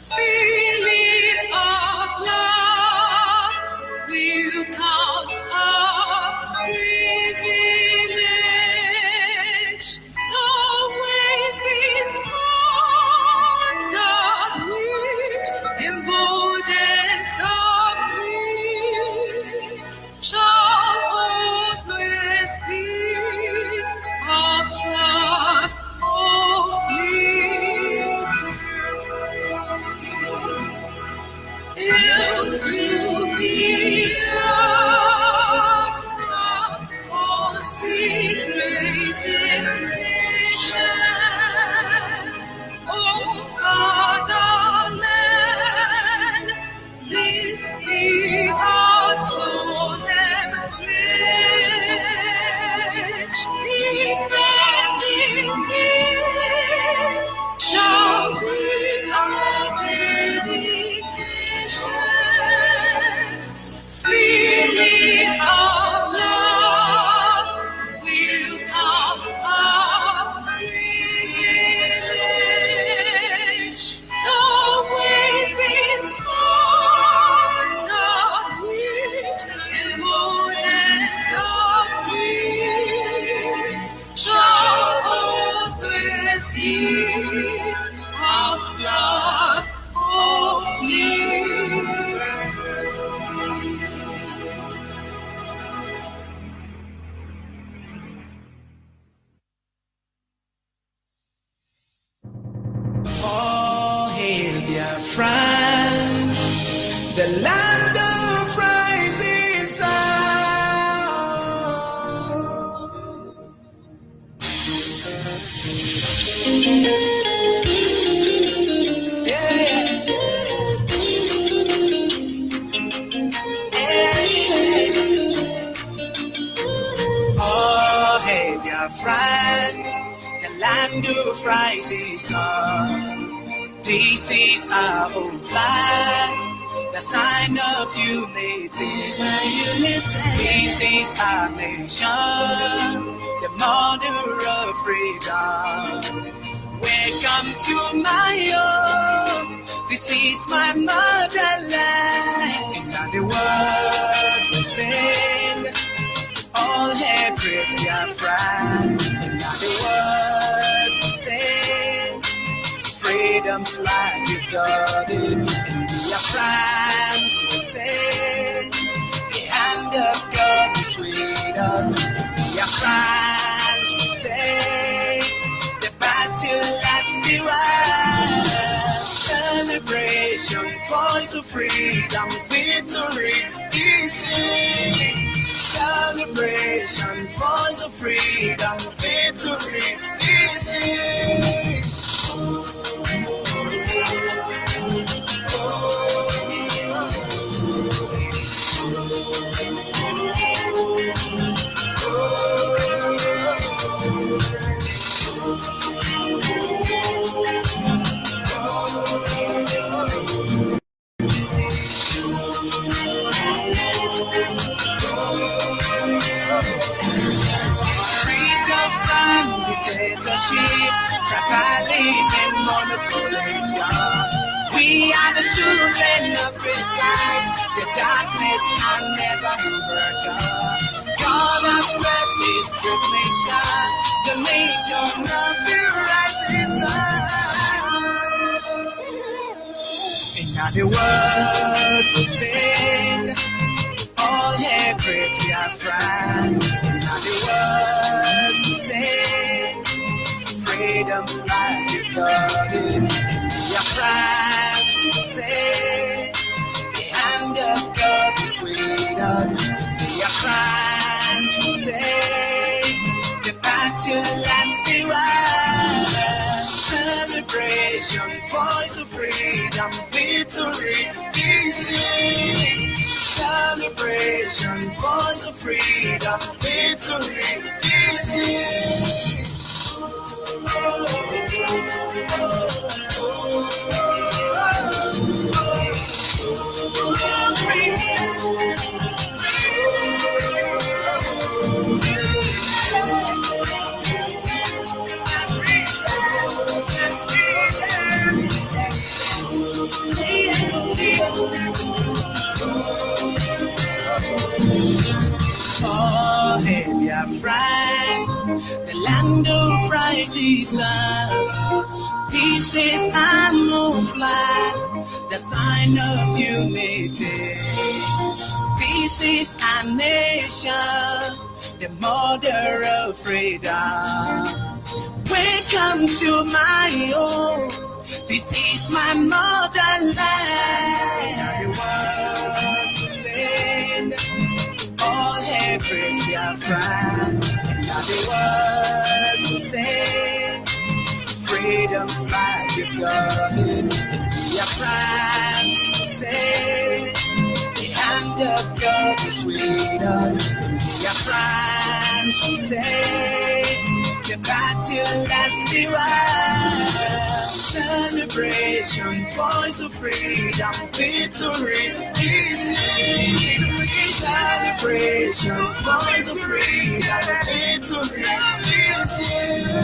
Spirit of love, will count our privilege. The wave is torn, God which emboldens the free, shall always be of God only. Hail to Biafra, consecrated nation. Oh, fatherland, this be our solemn pledge. Defending it shall be our dedication. Spirit of love, will count our privilege. The wave is on the which emboldens the free, shall always be of God only. All hail Biafra, the land of rising sun. Oh, hey, Biafra, the land of rising sun. This is our own flag, the sign of unity. This is our nation, the mother of freedom. Welcome to my home. This is my motherland. In the world we sing, all hail great Biafra. In the world we sing, freedom's flag you've got it. In Biafrans we sing, the hand of God is with us. In Biafrans we sing, the battle has been won. Celebration, voice of freedom, victory is in. Celebration, voice of freedom, victory is in. Tribalism, monopolies gone. We are the children of great light. The darkness can never overcome. God has built this good nation, the nation of the rising sun. In the world we sing, all hail great Biafra. In the world we sing, freedom's flag you've got it. In Biafrans we say, the hand of God is with us. In Biafrans we say, the battle has been won. Celebration, voice of freedom, victory is in. Celebration, voice of freedom, victory is in. land of righteousness. This is a new flag, the sign of unity. This is a nation, the mother of freedom. Welcome to my home. This is my motherland. The world will sing, all hail great Biafra. And now the world will sing, freedom flag if you're in. Biafrans will say, the hand of God is with us. Biafrans will say, the battle has been won. Celebration, voice of freedom, victory is here. Celebration, voice of freedom, victory is here.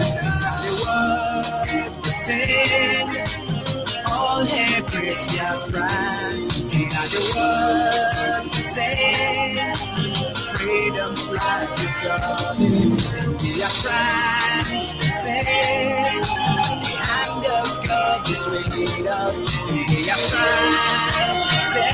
The world will sing, all hail great Biafra. Now the world will sing, freedom flag with God. Biafrans will say, the hand of God is with us. Biafrans will say,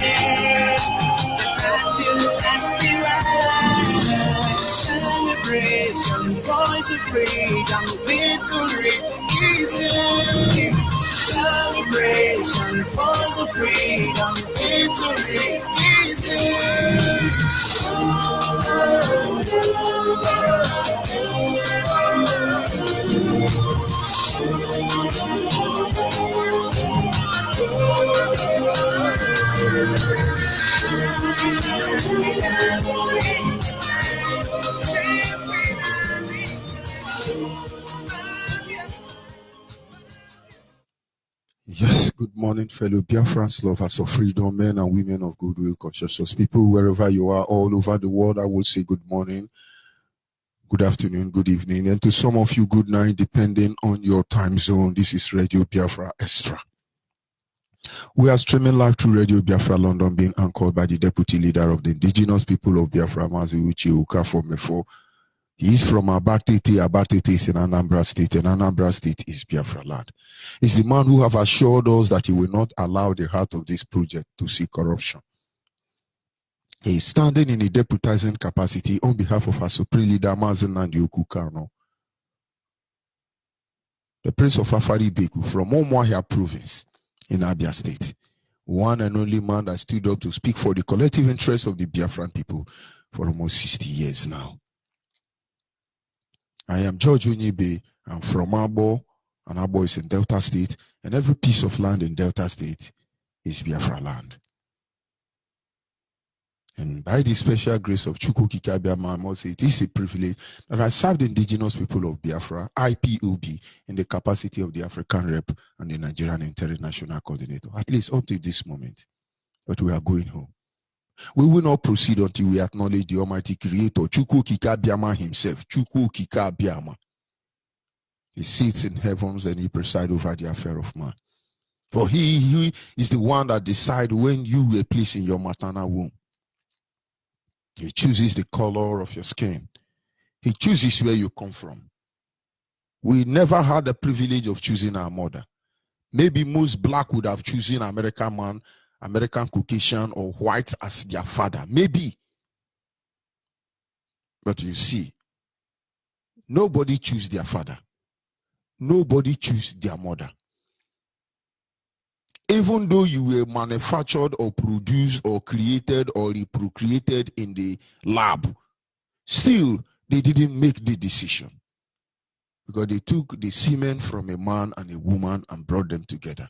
the battle has been won. Celebration, voice of freedom, victory is here. Celebration, voice of freedom, victory is here. Yes, good morning, fellow Biafrans, lovers of freedom, men and women of goodwill, conscientious people, wherever you are, all over the world. I will say good morning, good afternoon, good evening, and to some of you, good night, depending on your time zone. This is Radio Biafra Extra. We are streaming live through Radio Biafra London, being anchored by the Deputy Leader of the Indigenous People of Biafra, Mazi Uche Ukafomefo. He is from Abatete. Abatete is in Anambra State, and Anambra State is Biafra land. He's the man who have assured us that he will not allow the heart of this project to see corruption. He is standing in a deputizing capacity on behalf of our Supreme Leader, Mazi Nnamdi Kanu, the Prince of Afari Beku from Umuahia Province in Abia State. One and only man that stood up to speak for the collective interests of the Biafran people for almost 60 years now. I am George Onyibe. I'm from Abo, and Abo is in Delta State, and every piece of land in Delta State is Biafra land. And by the special grace of Chukwu Kikabiama, I must say it is a privilege that I served the indigenous people of Biafra, IPOB, in the capacity of the African Rep and the Nigerian International Coordinator, at least up to this moment. But we are going home. We will not proceed until we acknowledge the Almighty Creator, Chukwu Kikabiama himself, Chukwu Kikabiama. He sits in heavens and he presides over the affair of man. For he is the one that decides when you were placed in your maternal womb. He chooses the color of your skin. He chooses where you come from. We never had the privilege of choosing our mother. Maybe most black would have chosen American man, American Caucasian, or white as their father. Maybe. But you see, nobody chooses their father. Nobody chooses their mother. Even though you were manufactured or produced or created or procreated in the lab, still they didn't make the decision. Because they took the semen from a man and a woman and brought them together.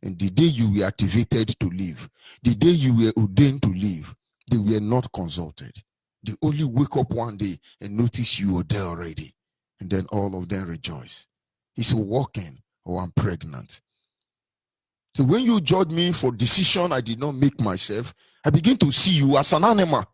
And the day you were activated to live, the day you were ordained to live, they were not consulted. They only wake up one day and notice you were there already. And then all of them rejoice. He's walking, or I'm pregnant. So when you judge me for decision I did not make myself, I begin to see you as an animal.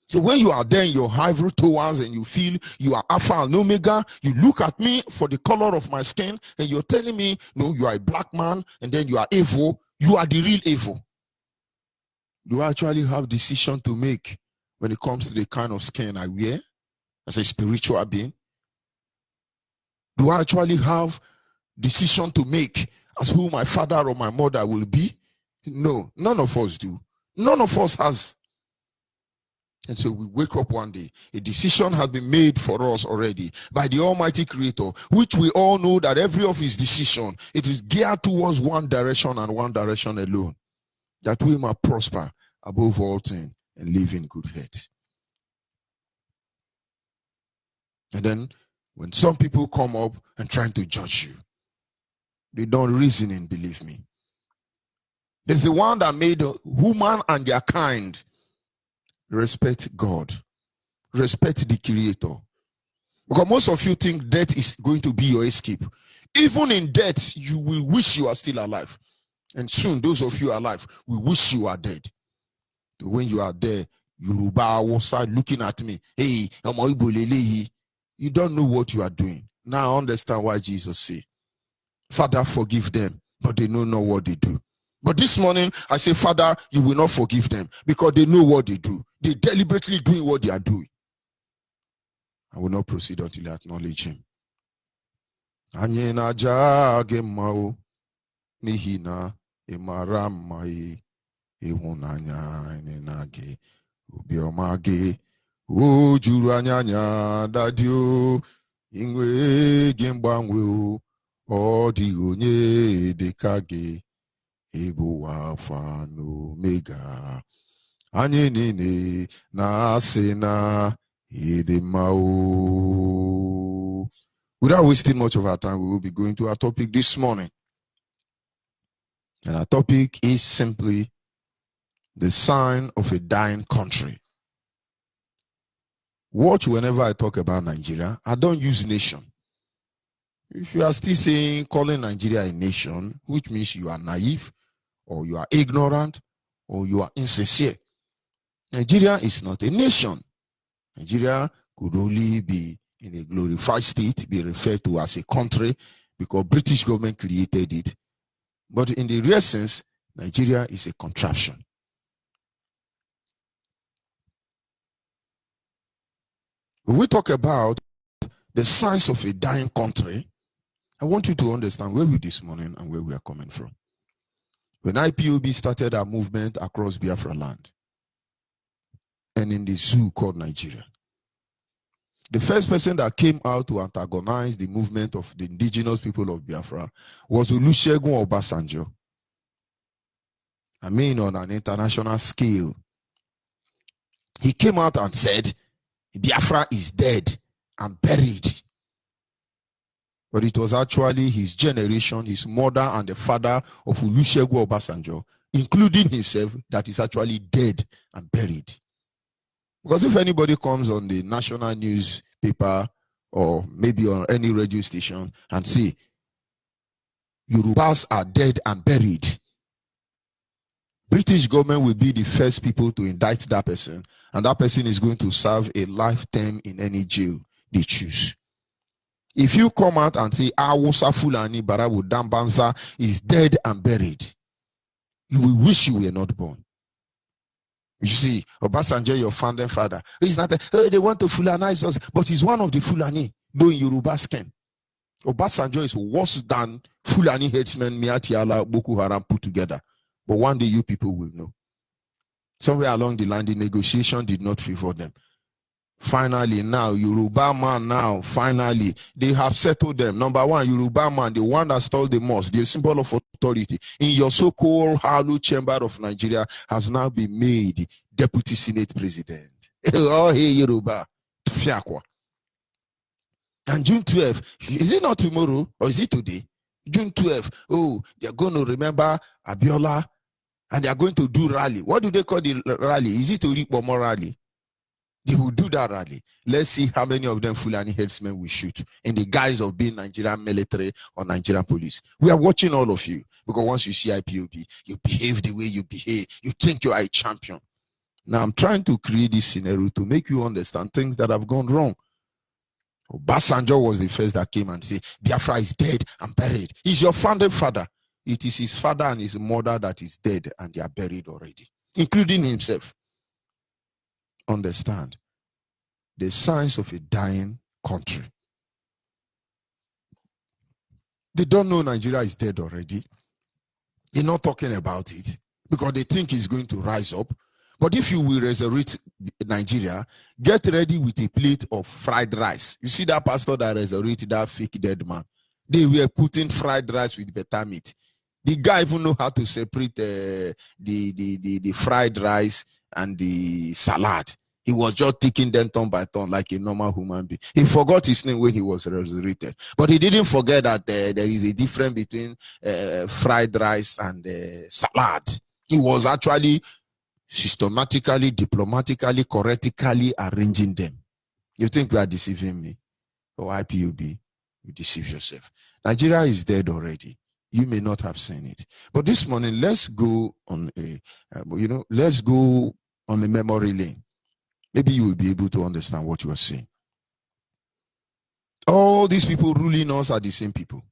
So when you are there in your ivory towers and you feel you are Alpha and Omega, you look at me for the color of my skin and you're telling me, no, you are a black man and then you are evil. You are the real evil. You actually have decision to make when it comes to the kind of skin I wear as a spiritual being. Do I actually have decision to make as who my father or my mother will be? No, none of us do. None of us has. And so we wake up one day, a decision has been made for us already by the Almighty Creator, which we all know that every of his decision, it is geared towards one direction and one direction alone, that we might prosper above all things and live in good health. And then when some people come up and trying to judge you, they don't reason and believe me. There's the one that made human and their kind respect God, respect the Creator. Because most of you think death is going to be your escape. Even in death, you will wish you are still alive. And soon, those of you alive will wish you are dead. So when you are there, Yoruba will start looking at me. Hey, you don't know what you are doing. Now I understand why Jesus said, Father, forgive them, but they know not what they do. But this morning, I say, Father, you will not forgive them because they know what they do. They deliberately doing what they are doing. I will not proceed until I acknowledge him. Anyena jage mao nihina emaramai ehunanya enenage ubiomage ojuru anyanya dadio inwe gembangwe o di onye dekage ebo Alpha na Omega anyị niile na-asị na ịdị mma. Without wasting much of our time, we will be going to our topic this morning. And our topic is simply the sign of a dying country. Watch whenever I talk about Nigeria, I don't use nation. If you are still saying, calling Nigeria a nation, which means you are naive, or you are ignorant, or you are insincere. Nigeria is not a nation. Nigeria could only be in a glorified state, be referred to as a country, because British government created it. But in the real sense, Nigeria is a contraption. When we talk about the signs of a dying country, I want you to understand where we are this morning and where we are coming from. When IPOB started our movement across Biafra land and in the zoo called Nigeria, the first person that came out to antagonize the movement of the indigenous people of Biafra was Olusegun Obasanjo. I mean, on an international scale. He came out and said, Biafra is dead and buried. But it was actually his generation, his mother and the father of Olusegun Obasanjo, including himself, that is actually dead and buried. Because if anybody comes on the national newspaper or maybe on any radio station and say, Yorubas are dead and buried, British government will be the first people to indict that person, and that person is going to serve a lifetime in any jail they choose. If you come out and say, Awusa Fulani Barabu Dambanza is dead and buried, you will wish you were not born. You see, Obasanjo, your founding father, he's not they want to Fulanize us, but he's one of the Fulani, though in Yoruba skin. Obasanjo is worse than Fulani headsmen Miatiala, Boko Haram put together. But one day you people will know. Somewhere along the line, the negotiation did not favor them. Finally, now, Yoruba man now, finally, they have settled them. Number one, Yoruba man, the one that stole the most, the symbol of authority, in your so-called Halu chamber of Nigeria, has now been made deputy Senate president. Oh, hey, Yoruba. And June 12th, is it not tomorrow or is it today? June 12th, oh, they're going to remember Abiola and they're going to do rally. What do they call the rally? Is it a Ripomo rally? They will do that rally. Let's see how many of them Fulani headsmen will shoot in the guise of being Nigerian military or Nigerian police. We are watching all of you because once you see IPOB, you behave the way you behave. You think you are a champion. Now I'm trying to create this scenario to make you understand things that have gone wrong. Obasanjo was the first that came and said, Biafra is dead and buried. He's your founding father. It is his father and his mother that is dead and they are buried already, including himself. Understand the signs of a dying country. They don't know Nigeria is dead already. They're not talking about it because they think it's going to rise up. But if you will resurrect Nigeria, get ready with a plate of fried rice. You see that pastor that resurrected that fake dead man? They were putting fried rice with better meat. The guy even know how to separate the fried rice and the salad. He was just taking them turn by turn like a normal human being. He forgot his name when he was resurrected. But he didn't forget that there is a difference between fried rice and salad. He was actually systematically, diplomatically, correctly arranging them. You think you are deceiving me? Or IPUB? You deceive yourself. Nigeria is dead already. You may not have seen it. But this morning, let's go on let's go on a memory lane. Maybe you will be able to understand what you are saying. All these people ruling us are the same people.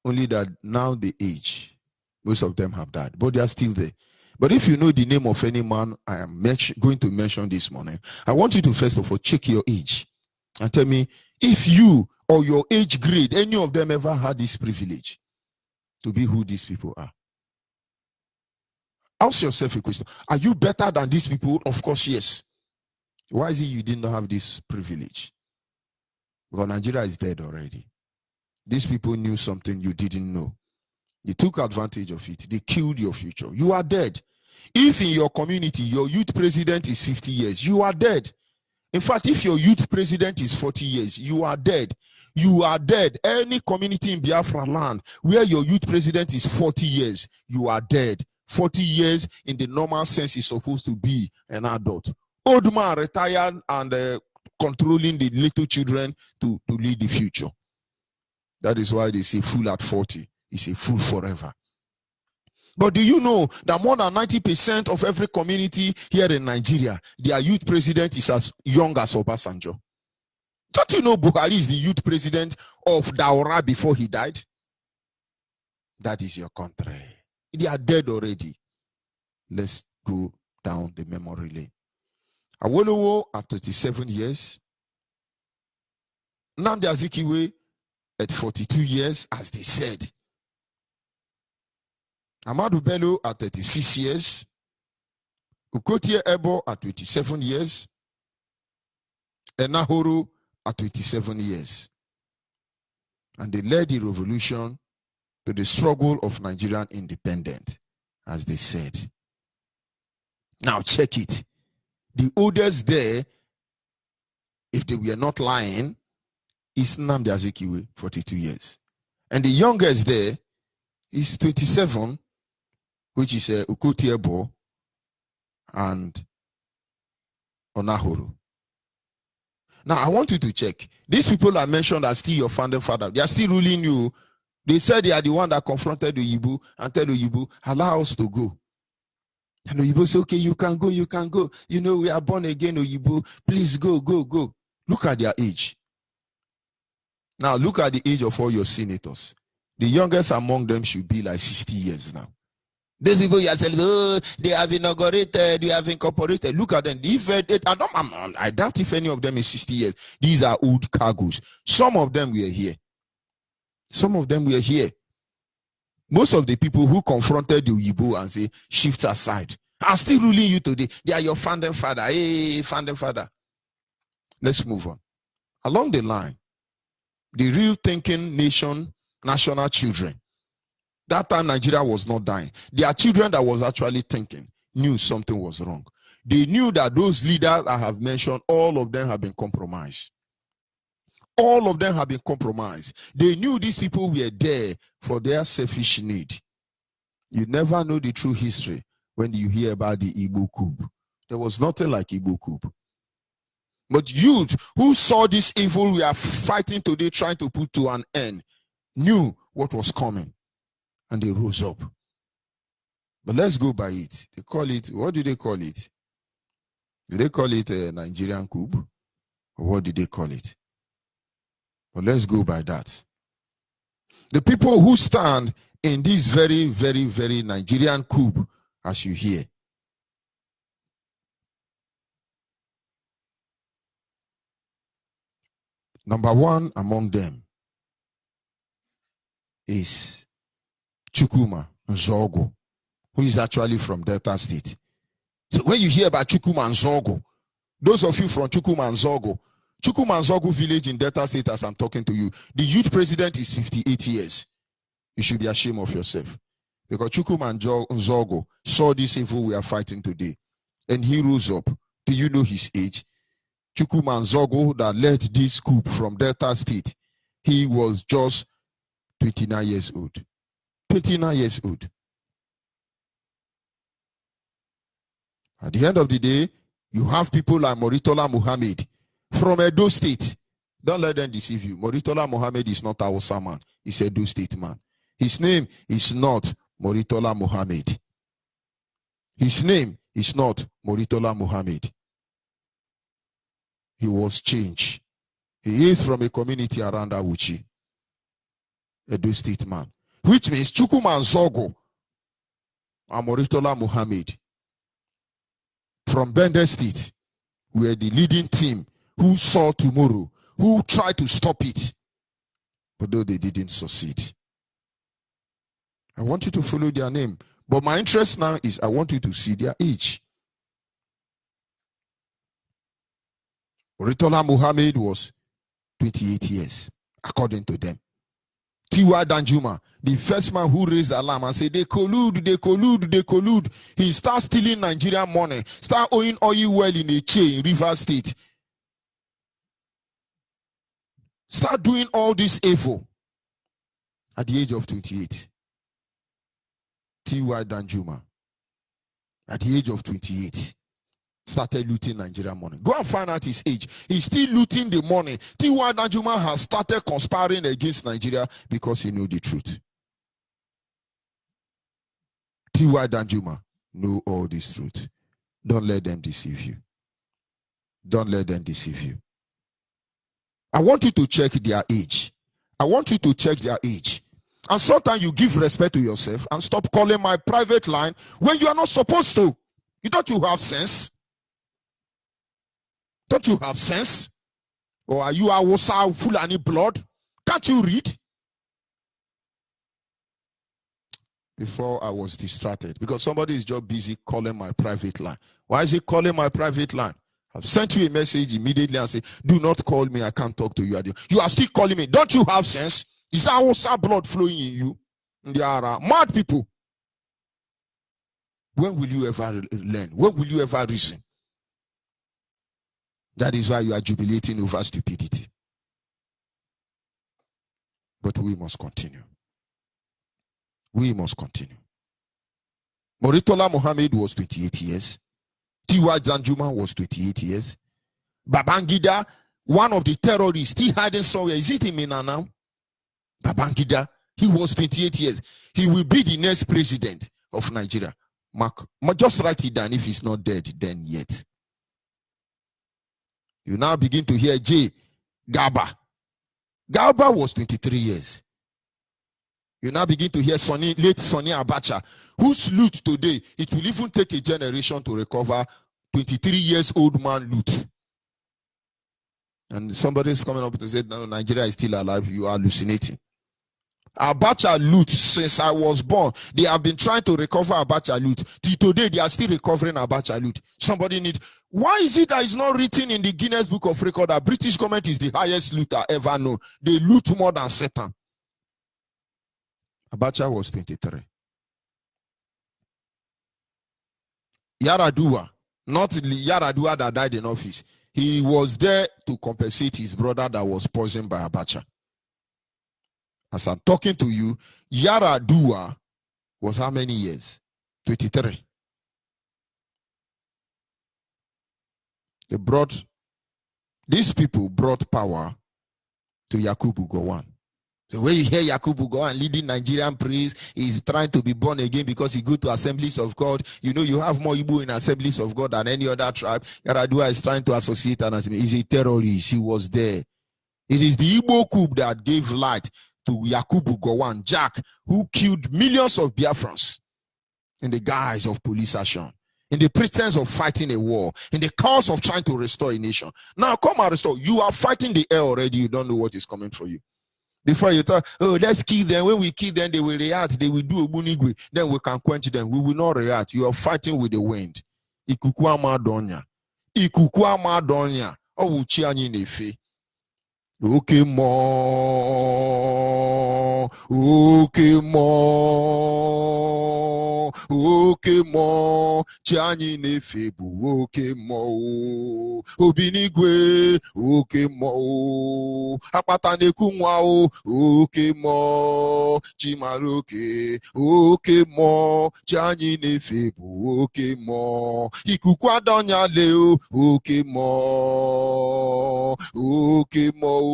Only that now they age. Most of them have died, but they are still there. But if you know the name of any man I am going to mention this morning, I want you to first of all check your age and tell me if you or your age grade, any of them ever had this privilege to be who these people are. Ask yourself a question. Are you better than these people? Of course, yes. Why is it you didn't have this privilege? Because Nigeria is dead already. These people knew something you didn't know. They took advantage of it. They killed your future. You are dead. If in your community, your youth president is 50 years, you are dead. In fact, if your youth president is 40 years, you are dead. You are dead. Any community in Biafra land where your youth president is 40 years, you are dead. 40 years in the normal sense is supposed to be an adult. Old man retired and controlling the little children to lead the future. That is why they say fool at 40 is a fool forever. But do you know that more than 90% of every community here in Nigeria, their youth president is as young as Obasanjo? Don't you know Buhari is the youth president of Daura before he died? That is your country. They are dead already. Let's go down the memory lane. Awolowo at 37 years. Nnamdi Azikiwe at 42 years, as they said. Ahmadu Bello at 36 years. Ukotie Ebo at 27 years. Enahoro at 27 years. And they led the revolution to the struggle of Nigerian independence, as they said. Now check it. The oldest there, if they were not lying, is Nnamdi Azikiwe, 42 years. And the youngest there is 27, which is Ukotie Ebo and Onahoro. Now, I want you to check. These people I mentioned are still your founding father. They are still ruling you. They said they are the one that confronted Onyibe and tell Onyibe, allow us to go. And Onyibe said, okay, you can go, you can go. You know, we are born again, Onyibe. Please go, go, go. Look at their age. Now, look at the age of all your senators. The youngest among them should be like 60 years now. These people you are saying, oh, they have inaugurated, they have incorporated. Look at them. I doubt if any of them is 60 years. These are old cargoes. Some of them were here. Some of them were here. Most of the people who confronted the Onyibe and say, shift aside, are still ruling you today. They are your founding father. Hey, founding father. Let's move on. Along the line, the real thinking national children. That time Nigeria was not dying. Their children that was actually thinking knew something was wrong. They knew that those leaders I have mentioned, all of them have been compromised. All of them have been compromised. They knew these people were there for their selfish need. You never know the true history when you hear about the Igbo coup. There was nothing like Igbo coup. But youth who saw this evil we are fighting today, trying to put to an end, knew what was coming. And they rose up. But let's go by it. They call it, what do they call it? Did they call it a Nigerian coup? Or what did they call it? But let's go by that. The people who stand in this very, very, very Nigerian coup, as you hear. Number one among them is Chukwuma Nzogo, who is actually from Delta State. So when you hear about Chukwuma Nzogo, those of you from Chukwuma Nzogo village in Delta State, as I'm talking to you, the youth president is 58 years. You should be ashamed of yourself. Because Chukwuma Nzogo saw this evil we are fighting today, and he rose up. Do you know his age? Chukwuma Nzogo that led this coup from Delta State, he was just 29 years old. 29 years old. At the end of the day, you have people like Moritola Muhammad from Edo State. Don't let them deceive you. Moritola Muhammad is not a Hausa man. He's a Edo State man. His name is not Moritola Muhammad. His name is not Moritola Muhammad. He was changed. He is from a community around Awuchi. Edo State man. Which means Chukwuma Nzogo and Moritola Muhammad from Bende State were the leading team who saw tomorrow, who tried to stop it, but though they didn't succeed. I want you to follow their name, but my interest now is I want you to see their age. Moritola Muhammad was 28 years, according to them. Tiwa Danjuma, the first man who raised the alarm and said, they collude, they collude, they collude. He starts stealing Nigerian money, start owing oil well in a chain in River State. Start doing all this evil at the age of 28. Tiwa Danjuma, at the age of 28, started looting Nigerian money. Go and find out his age. He's still looting the money. Tiwa Danjuma has started conspiring against Nigeria because he knew the truth. Tiwa Danjuma know all this truth. Don't let them deceive you. Don't let them deceive you. I want you to check their age. I want you to check their age. And sometimes you give respect to yourself and stop calling my private line when you are not supposed to. Don't you have sense? Don't you have sense? Or are you a Hausa Fulani blood? Can't you read? Before I was distracted because somebody is just busy calling my private line. Why is he calling my private line? I've sent you a message immediately and say, do not call me, I can't talk to you. You are still calling me. Don't you have sense? Is that Hausa blood flowing in you? They are mad people. When will you ever learn? When will you ever reason? That is why you are jubilating over stupidity. But we must continue. We must continue. Moritola Muhammad was 28 years. Tiwa Danjuma was 28 years. Babangida, one of the terrorists, still hiding somewhere. Is it in Mina now? Babangida, he was 28 years. He will be the next president of Nigeria. Mark, just write it down if he's not dead then yet. You now begin to hear J. Garba. Garba was 23 years. You now begin to hear late Sonny Abacha, whose loot today, it will even take a generation to recover 23 years old man loot. And somebody is coming up to say, no, Nigeria is still alive. You are hallucinating. Abacha loot, since I was born, they have been trying to recover Abacha loot. Till today, they are still recovering Abacha loot. Somebody needs. Why is it that it's not written in the Guinness Book of Record that British government is the highest looter ever known? They loot more than Satan. Abacha was 23. Yaradua, not Yaradua that died in office. He was there to compensate his brother that was poisoned by Abacha. As I'm talking to you, Yaradua was how many years? 23. These people brought power to Yakubu Gowon. So when you hear Yakubu Gowon leading Nigerian praise, he's trying to be born again because he go to Assemblies of God. You know, you have more Igbo in Assemblies of God than any other tribe. Yaradua is trying to associate and he's a terrorist. He was there. It is the Igbo coup that gave light to Yakubu Gowon, Jack, who killed millions of Biafrans in the guise of police action, in the pretense of fighting a war, in the cause of trying to restore a nation. Now come and restore. You are fighting the air already. You don't know what is coming for you. Before you thought, oh, let's kill them. When we kill them, they will react. They will do obunigwe. Then we can quench them. We will not react. You are fighting with the wind. Ikuku amadonya. Ikuku amadonya. Owuchi anyi nefe. Okay, more. Okay, more. Okay, more. Chianyi nefebu. Okay, more. Obinigwe. Okay, more. Apatane kunwao. Okay, more. Chimaroke. Okay, more. Chianyi nefebu. Okay, more. Ikuku adonya leo. Okay, more. Okay, more.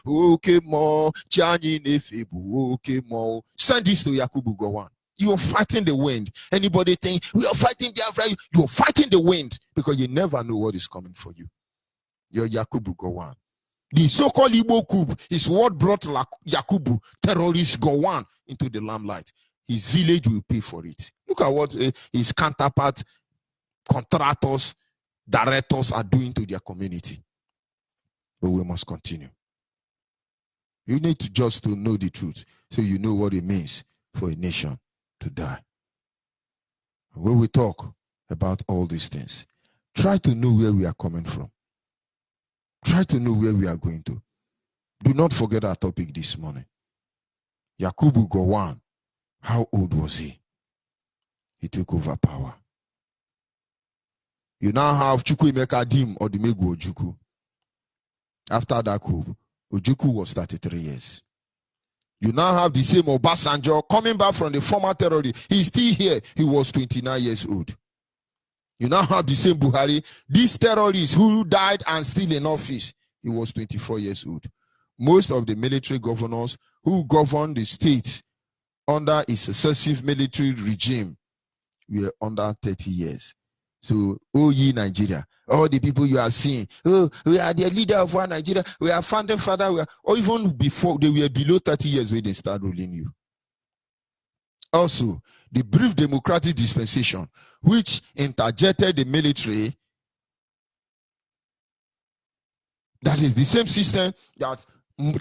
Okay, more. Chani nefebu. Okay, more. Send this to Yakubu Gowon. You are fighting the wind. Anybody think we are fighting Biafra? You are fighting the wind because you never know what is coming for you. You're Yakubu Gowon. The so-called Igbo coup is what brought Yakubu, terrorist Gowon, into the limelight. His village will pay for it. Look at what his counterpart, contractors, directors are doing to their community. But we must continue. You need to just to know the truth so you know what it means for a nation to die. When we talk about all these things, try to know where we are coming from. Try to know where we are going to. Do not forget our topic this morning. Yakubu Gowon, how old was he? He took over power. You now have Chukwuemeka Dim or Odumegwu Ojukwu. After that coup, Ojukwu was 33 years. You now have the same Obasanjo coming back from the former terrorist. He's still here. He was 29 years old. You now have the same Buhari. This terrorist who died and still in office, he was 24 years old. Most of the military governors who governed the state under a successive military regime were under 30 years. So, oh ye Nigeria, all the people you are seeing, oh, we are the leader of one Nigeria, we are founding father, we are, or even before they were below 30 years when they start ruling you. Also, the brief democratic dispensation, which interjected the military, that is the same system that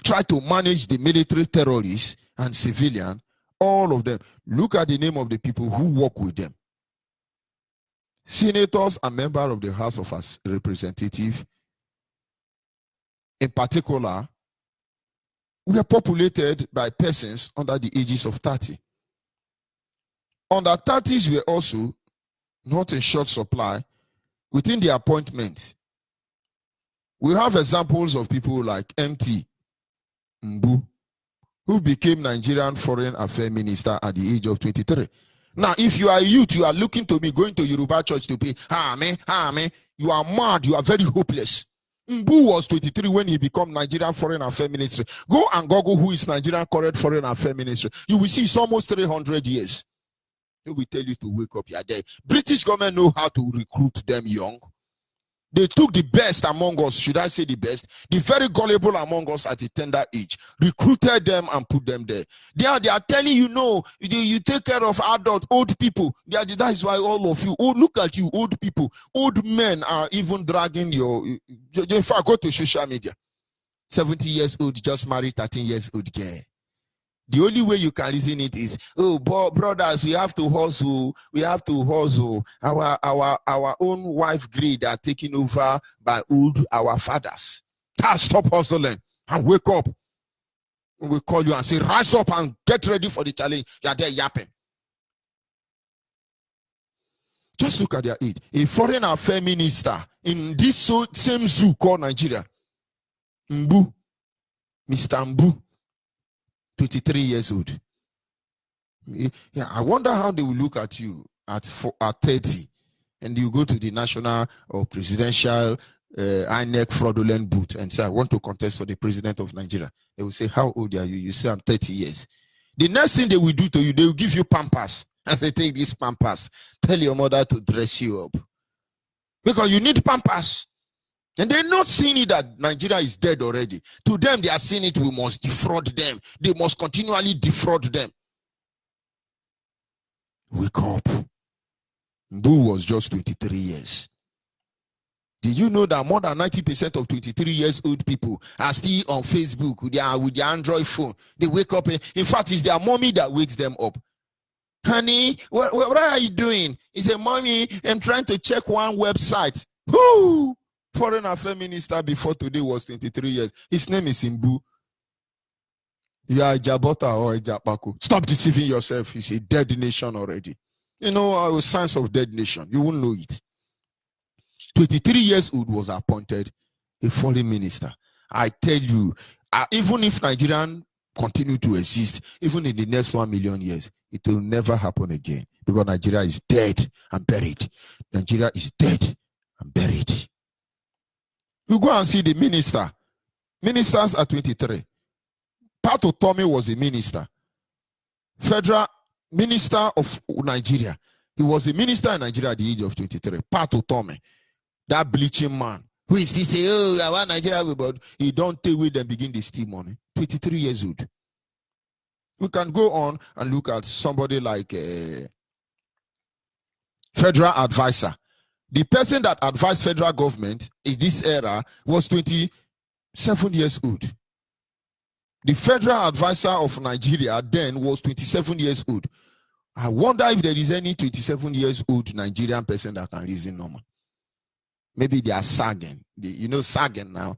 tried to manage the military terrorists and civilian, all of them. Look at the name of the people who work with them. Senators and members of the House of Representatives, in particular, were populated by persons under the ages of 30. Under 30s were also not in short supply within the appointment. We have examples of people like MT Mbu, who became Nigerian Foreign Affairs Minister at the age of 23. Now, if you are a youth, you are looking to me, going to Yoruba church to pray, you are mad, you are very hopeless. Mbu was 23 when he became Nigerian Foreign Affairs Minister. Go and Google who is Nigerian current Foreign Affairs Minister. You will see it's almost 300 years. They will tell you to wake up, you are there. British government know how to recruit them young. They took the best among us, should I say the best, the very gullible among us at a tender age, recruited them and put them there. They are telling you, no, you take care of adult, old people. That is why all of you, oh, look at you, old people, old men are even dragging your, in fact, go to social media. 70 years old, just married 13 years old girl. The only way you can reason it is, oh, brothers, we have to hustle. We have to hustle. Our own wife grade are taken over by our fathers. Stop hustling and wake up. We call you and say, rise up and get ready for the challenge. You are there yapping. Just look at their age. A foreign affairs minister in this same zoo called Nigeria, Mbu, Mr. Mbu, 23 years old. Yeah, I wonder how they will look at you at 30, and you go to the national or presidential INEC fraudulent booth and say, I want to contest for the president of Nigeria. They will say, how old are you? You say, I'm 30 years. The next thing they will do to you, they will give you pampers. And say, take this pampers. Tell your mother to dress you up. Because you need pampers. And they're not seeing it that Nigeria is dead already. To them, they are seeing it, we must defraud them. They must continually defraud them. Wake up. Mbu was just 23 years. Did you know that more than 90% of 23 years old people are still on Facebook with their Android phone? They wake up. In fact, it's their mommy that wakes them up. Honey, what are you doing? He said, Mommy, I'm trying to check one website. Whoo! Foreign Affairs Minister before today was 23 years. His name is Imbu. You are a Jabota or a Japako. Stop deceiving yourself. It's a dead nation already. You know, signs of dead nation. You won't know it. 23 years old was appointed a foreign minister. I tell you, even if Nigerian continue to exist, even in the next 1 million years, it will never happen again, because Nigeria is dead and buried. Nigeria is dead and buried. You go and see the minister. Ministers are 23. Pato Tome was a minister. Federal Minister of Nigeria. He was a minister in Nigeria at the age of 23. Pato Tome. That bleaching man. Who is this? Say, oh, I want Nigeria, but he don't take with them begin to steal money. 23 years old. We can go on and look at somebody like a federal advisor. The person that advised federal government in this era was 27 years old. The federal advisor of Nigeria then was 27 years old. I wonder if there is any 27 years old Nigerian person that can reason normal. Maybe they are sagging. You know, sagging now.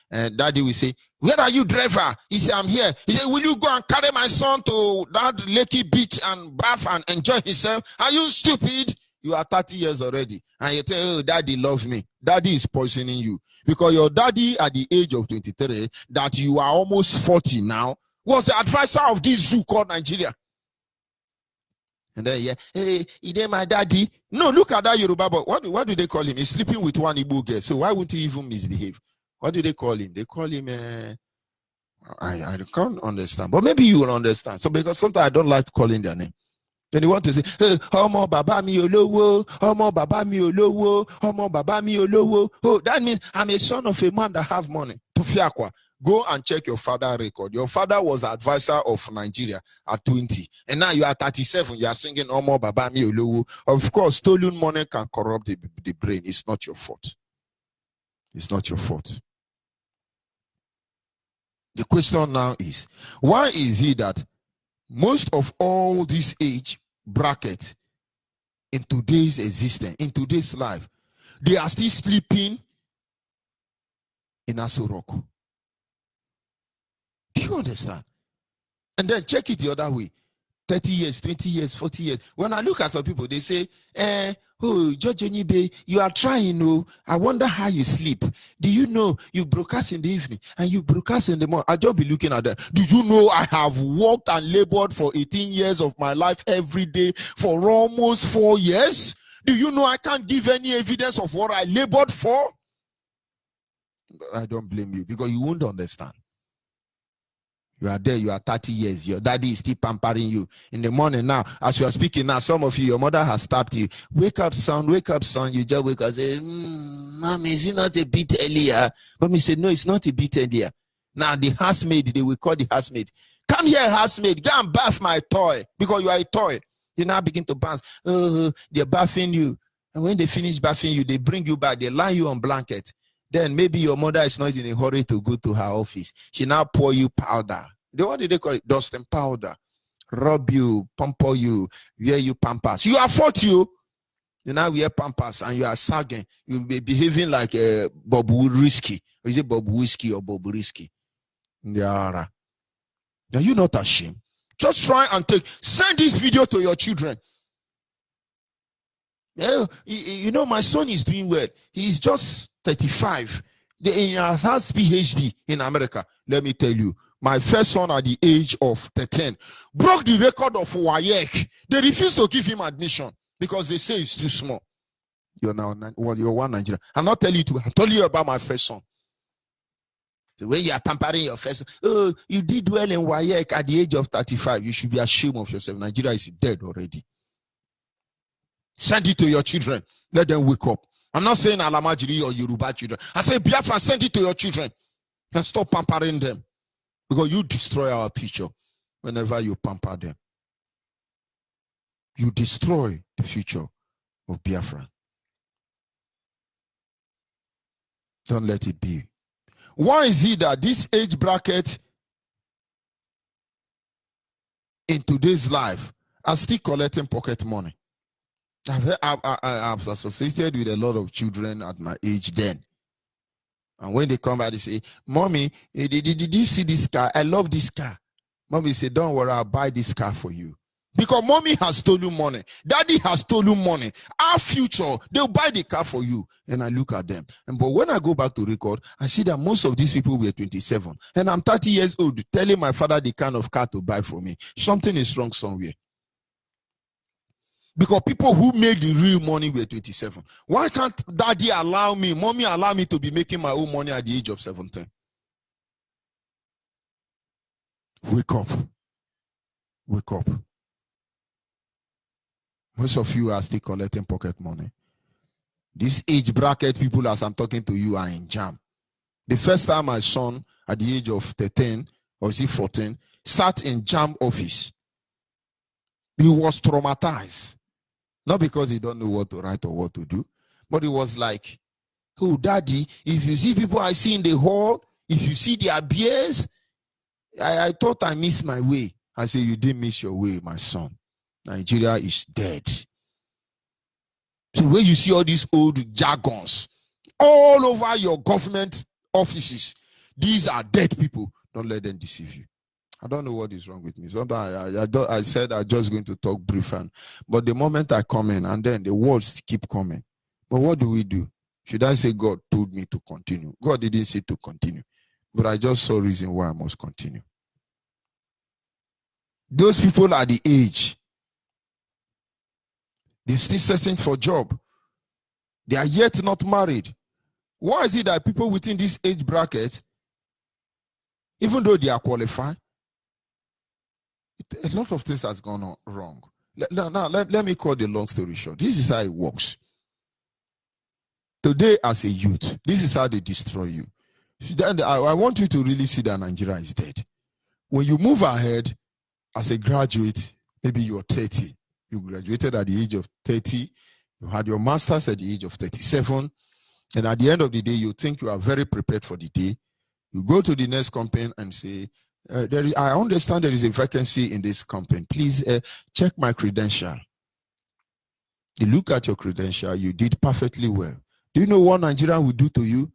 And daddy will say, where are you, driver? He said, I'm here. He said, will you go and carry my son to that Lakey beach and bath and enjoy himself? Are you stupid? You are 30 years already. And you tell, oh, daddy loves me. Daddy is poisoning you. Because your daddy at the age of 23, that you are almost 40 now, was the advisor of this zoo called Nigeria. And then, yeah, hey, he ain't my daddy. No, look at that Yoruba boy. What do they call him? He's sleeping with one Igbo girl. So why wouldn't he even misbehave? What do they call him? They call him, I can't understand. But maybe you will understand. So because sometimes I don't like calling their name. Then they want to say, hey, Omo Baba mi olowo, Omo Baba mi olowo, Omo Baba mi olowo. Oh, that means I'm a son of a man that have money. Tufiakwa. Go and check your father's record. Your father was advisor of Nigeria at 20. And now you are 37. You are singing Omo Baba mi olowo. Of course, stolen money can corrupt the brain. It's not your fault. It's not your fault. The question now is, why is it that most of all this age bracket in today's existence, in today's life, they are still sleeping in Aso Rock? Do you understand? And then check it the other way. 30 years, 20 years, 40 years. When I look at some people, they say, oh, Judge Onyibe, you are trying, oh, I wonder how you sleep. Do you know you broadcast in the evening and you broadcast in the morning? I'll just be looking at that. Do you know I have worked and labored for 18 years of my life every day for almost 4 years? Do you know I can't give any evidence of what I labored for? I don't blame you, because you won't understand. You are there, you are 30 years, your daddy is still pampering you. In the morning now, as you are speaking now, some of you, your mother has stopped you. Wake up, son, you just wake up and say, Mommy, is it not a bit earlier? Mommy said, no, it's not a bit earlier. Now the housemaid, they will call the housemaid. Come here, housemaid, go and bath my toy, because you are a toy. You now begin to bounce. Oh, they're bathing you. And when they finish bathing you, they bring you back, they lie you on blanket. Then maybe your mother is not in a hurry to go to her office. She now pour you powder. What do they call it? Dusting powder. Rub you, pamper you, wear you pampers. You are 40. You now wear pampers and you are sagging. You will be behaving like a Bob Risky. Or is it Bob Whiskey or Bob Risky? Are you not ashamed? Just try and send this video to your children. You know, my son is doing well. He's just 35. He has PhD in America. Let me tell you, my first son at the age of 13 broke the record of WAEC. They refused to give him admission because they say it's too small. You're one Nigerian. I'm not telling you to. I'm telling you about my first son. The way you are tampering your first son. Oh, you did well in WAEC at the age of 35. You should be ashamed of yourself. Nigeria is dead already. Send it to your children. Let them wake up. I'm not saying Alamajiri or Yoruba children. I say Biafra, send it to your children. And stop pampering them. Because you destroy our future whenever you pamper them. You destroy the future of Biafra. Don't let it be. Why is it that this age bracket in today's life are still collecting pocket money? I've associated with a lot of children at my age then. And when they come back, they say, Mommy, did you see this car? I love this car. Mommy say, don't worry, I'll buy this car for you. Because mommy has stolen money. Daddy has stolen money. Our future, they'll buy the car for you. And I look at them. But when I go back to record, I see that most of these people were 27. And I'm 30 years old, telling my father the kind of car to buy for me. Something is wrong somewhere. Because people who made the real money were 27. Why can't daddy allow me, mommy allow me to be making my own money at the age of 17? Wake up. Wake up. Most of you are still collecting pocket money. This age bracket people, as I'm talking to you, are in jam. The first time my son, at the age of 13, or is he 14, sat in jam office, he was traumatized. Not because he don't know what to write or what to do, but it was like, oh, daddy, if you see people I see in the hall, if you see their beers, I thought I missed my way. I say, you didn't miss your way, my son. Nigeria is dead. So when you see all these old jargons all over your government offices, these are dead people. Don't let them deceive you. I don't know what is wrong with me. Sometimes I said I'm just going to talk brief, but the moment I come in, and then the words keep coming. But what do we do? Should I say God told me to continue? God didn't say to continue, but I just saw reason why I must continue. Those people are the age. They're still searching for a job. They are yet not married. Why is it that people within this age bracket, even though they are qualified, a lot of things has gone on wrong. Let me cut the long story short. This is how it works. Today, as a youth, this is how they destroy you. I want you to really see that Nigeria is dead. When you move ahead as a graduate, maybe you're 30. You graduated at the age of 30. You had your master's at the age of 37. And at the end of the day, you think you are very prepared for the day. You go to the next company and say, I understand there is a vacancy in this company. Please check my credential. You look at your credential, you did perfectly well. Do you know what Nigeria will do to you?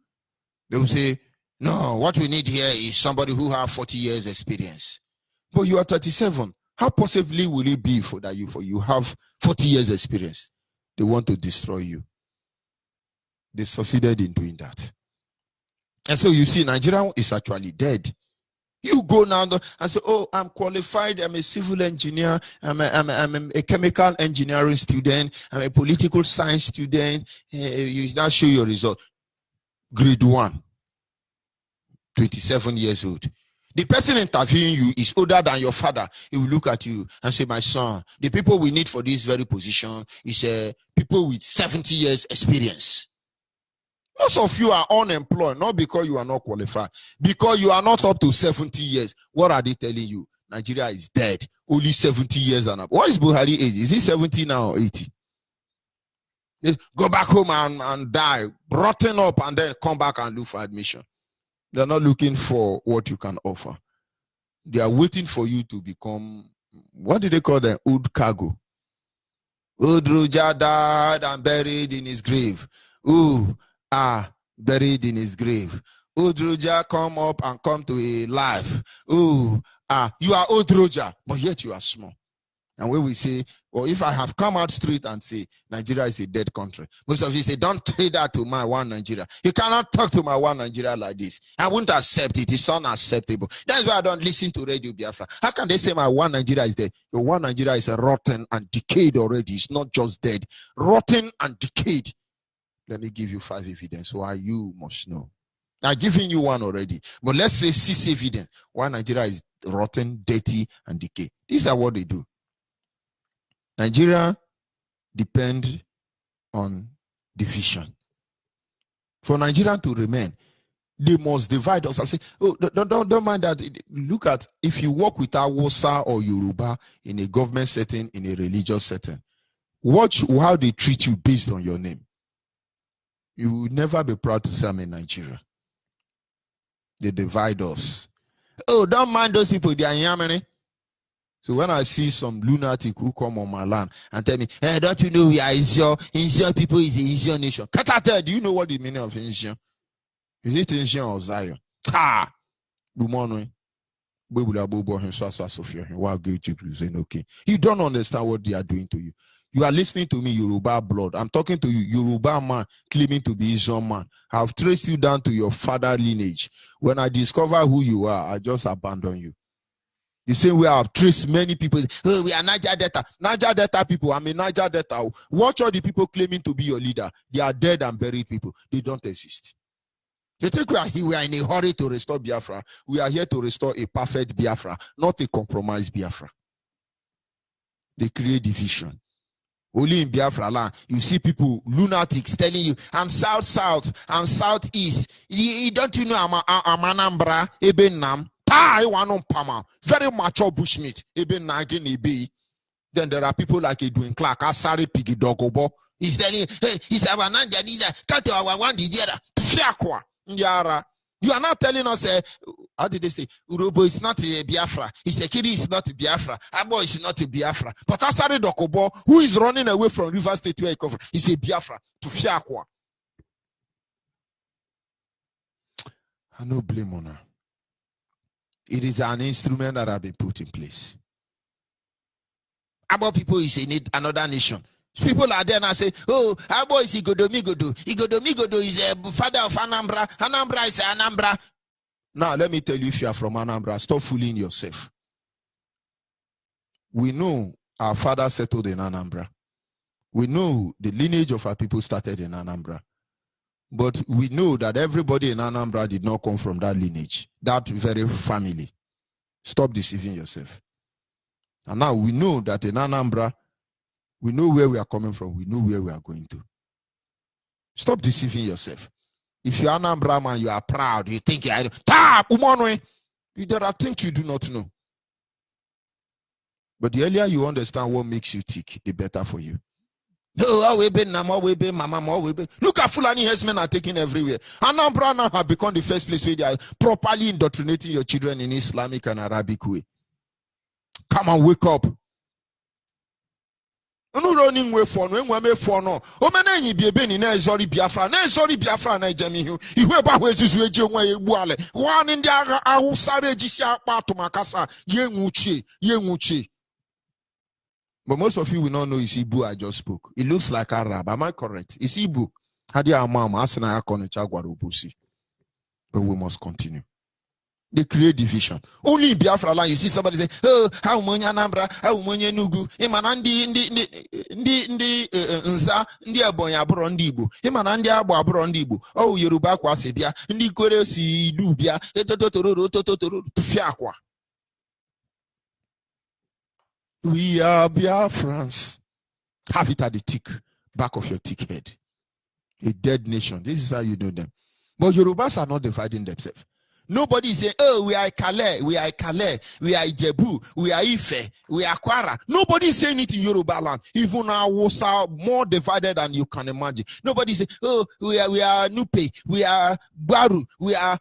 They will say, no, what we need here is somebody who has 40 years experience. But you are 37. How possibly will it be for you have 40 years experience? They want to destroy you. They succeeded in doing that. And so you see, Nigeria is actually dead. You go now and say, oh, I'm qualified, I'm a civil engineer, I'm a chemical engineering student, I'm a political science student. You now show your result. Grade 1, 27 years old. The person interviewing you is older than your father. He will look at you and say, my son, the people we need for this very position is people with 70 years experience. Most of you are unemployed, not because you are not qualified, because you are not up to 70 years. What are they telling you? Nigeria is dead. Only 70 years and up. What is Buhari age? Is he 70 now or 80? Go back home and die, rotten up, and then come back and look for admission. They're not looking for what you can offer. They are waiting for you to become, what do they call them? Old cargo. Old Roja died and buried in his grave. Ooh, buried in his grave. Old Roja come up and come to a life. Ooh, you are old Roja, but yet you are small. And when we say, well, if I have come out straight and say Nigeria is a dead country, most of you say, don't say that to my one Nigeria. You cannot talk to my one Nigeria like this. I won't accept it. It's unacceptable. That's why I don't listen to Radio Biafra. How can they say my one Nigeria is dead? Your one Nigeria is rotten and decayed already. It's not just dead, rotten and decayed. Let me give you 5 evidence why you must know. I've given you one already, but let's say 6 evidence why Nigeria is rotten, dirty, and decayed. These are what they do. Nigeria depend on division. For Nigeria to remain, they must divide us. I say, oh, don't mind that. Look at, if you work with Hausa or Yoruba in a government setting, in a religious setting, watch how they treat you based on your name. You will never be proud to say I'm in Nigeria. They divide us. Oh, don't mind those people, they are in Yamani. So when I see some lunatic who come on my land and tell me, hey, don't you know we are Isian people is the Isian nation? Katata, do you know what the meaning of Isian? Is it Isian or Zion? Ha! Okay. You don't understand what they are doing to you. You are listening to me, Yoruba blood. I'm talking to you, Yoruba man claiming to be Isian man. I've traced you down to your father lineage. When I discover who you are, I just abandon you. The same way I've traced many people. Oh, we are Niger Delta. Niger Delta people. I'm a Niger Delta. Watch all the people claiming to be your leader. They are dead and buried people. They don't exist. They think we are in a hurry to restore Biafra. We are here to restore a perfect Biafra, not a compromised Biafra. They create division. Only in Biafra land, you see people, lunatics, telling you, I'm south, I'm southeast. Don't you know I'm Anambra, Eben Nam? Very mature bushmeat. Then there are people like Edwin Clark, Asari Piggy Dogobo. He's telling you, hey, he's a Vananja, cut our one Yara. You are not telling us, how did they say? Urobo is not a Biafra. Isekiri is not a Biafra. Abo is not a Biafra. But Asari Dokobo, who is running away from River State where he comes from, is a Biafra. I no blame on her. It is an instrument that has been put in place. Abo people is in another nation. People are there and I say, oh, Abo is Igodomigodo. Igodomigodo is a father of Anambra. Anambra is Anambra. Now, let me tell you, if you are from Anambra, stop fooling yourself. We know our father settled in Anambra. We know the lineage of our people started in Anambra. But we know that everybody in Anambra did not come from that lineage, that very family. Stop deceiving yourself. And now we know that in Anambra, we know where we are coming from. We know where we are going to. Stop deceiving yourself. If you are Anambra man, you are proud. You think there are things you do not know. But the earlier you understand what makes you tick, the better for you. Look at Fulani herdsmen are taken everywhere. Anambra now have become the first place where they are properly indoctrinating your children in Islamic and Arabic way. Come on, wake up. No running way for no one for no. O many be been in sorry Biafra, no sorry Biafra na jami hu. Iwe ba wesu eje nwa ebuale. One in the ahusare jisia to makasa yenguchi. But most of you will not know it's Ibu I just spoke. It looks like Arab. Am I correct? It's Ibu. Hadia mama asina yakonecha gwarubusi. But we must continue. They create division. Only in Biafra land, you see somebody say, oh, how many Anambra, how many Nugu, Imanandi, Nza, Ndi Abro Ndibu, Imanandi Abo Abro Ndibu, oh, Yoruba Kwasebia, Ndi Kore si Dubia, Fiakwa. We are Biafrans. Have it at the tick, back of your tick head. A dead nation. This is how you know them. But Yorubas are not dividing themselves. Nobody is saying, oh, we are Calais, we are Calais, we are Ijebu, we are Ife, we are Kwara. Nobody is saying it in Yoruba land. Even our Wosa more divided than you can imagine. Nobody say, oh, we are Nupe, we are Baru, we are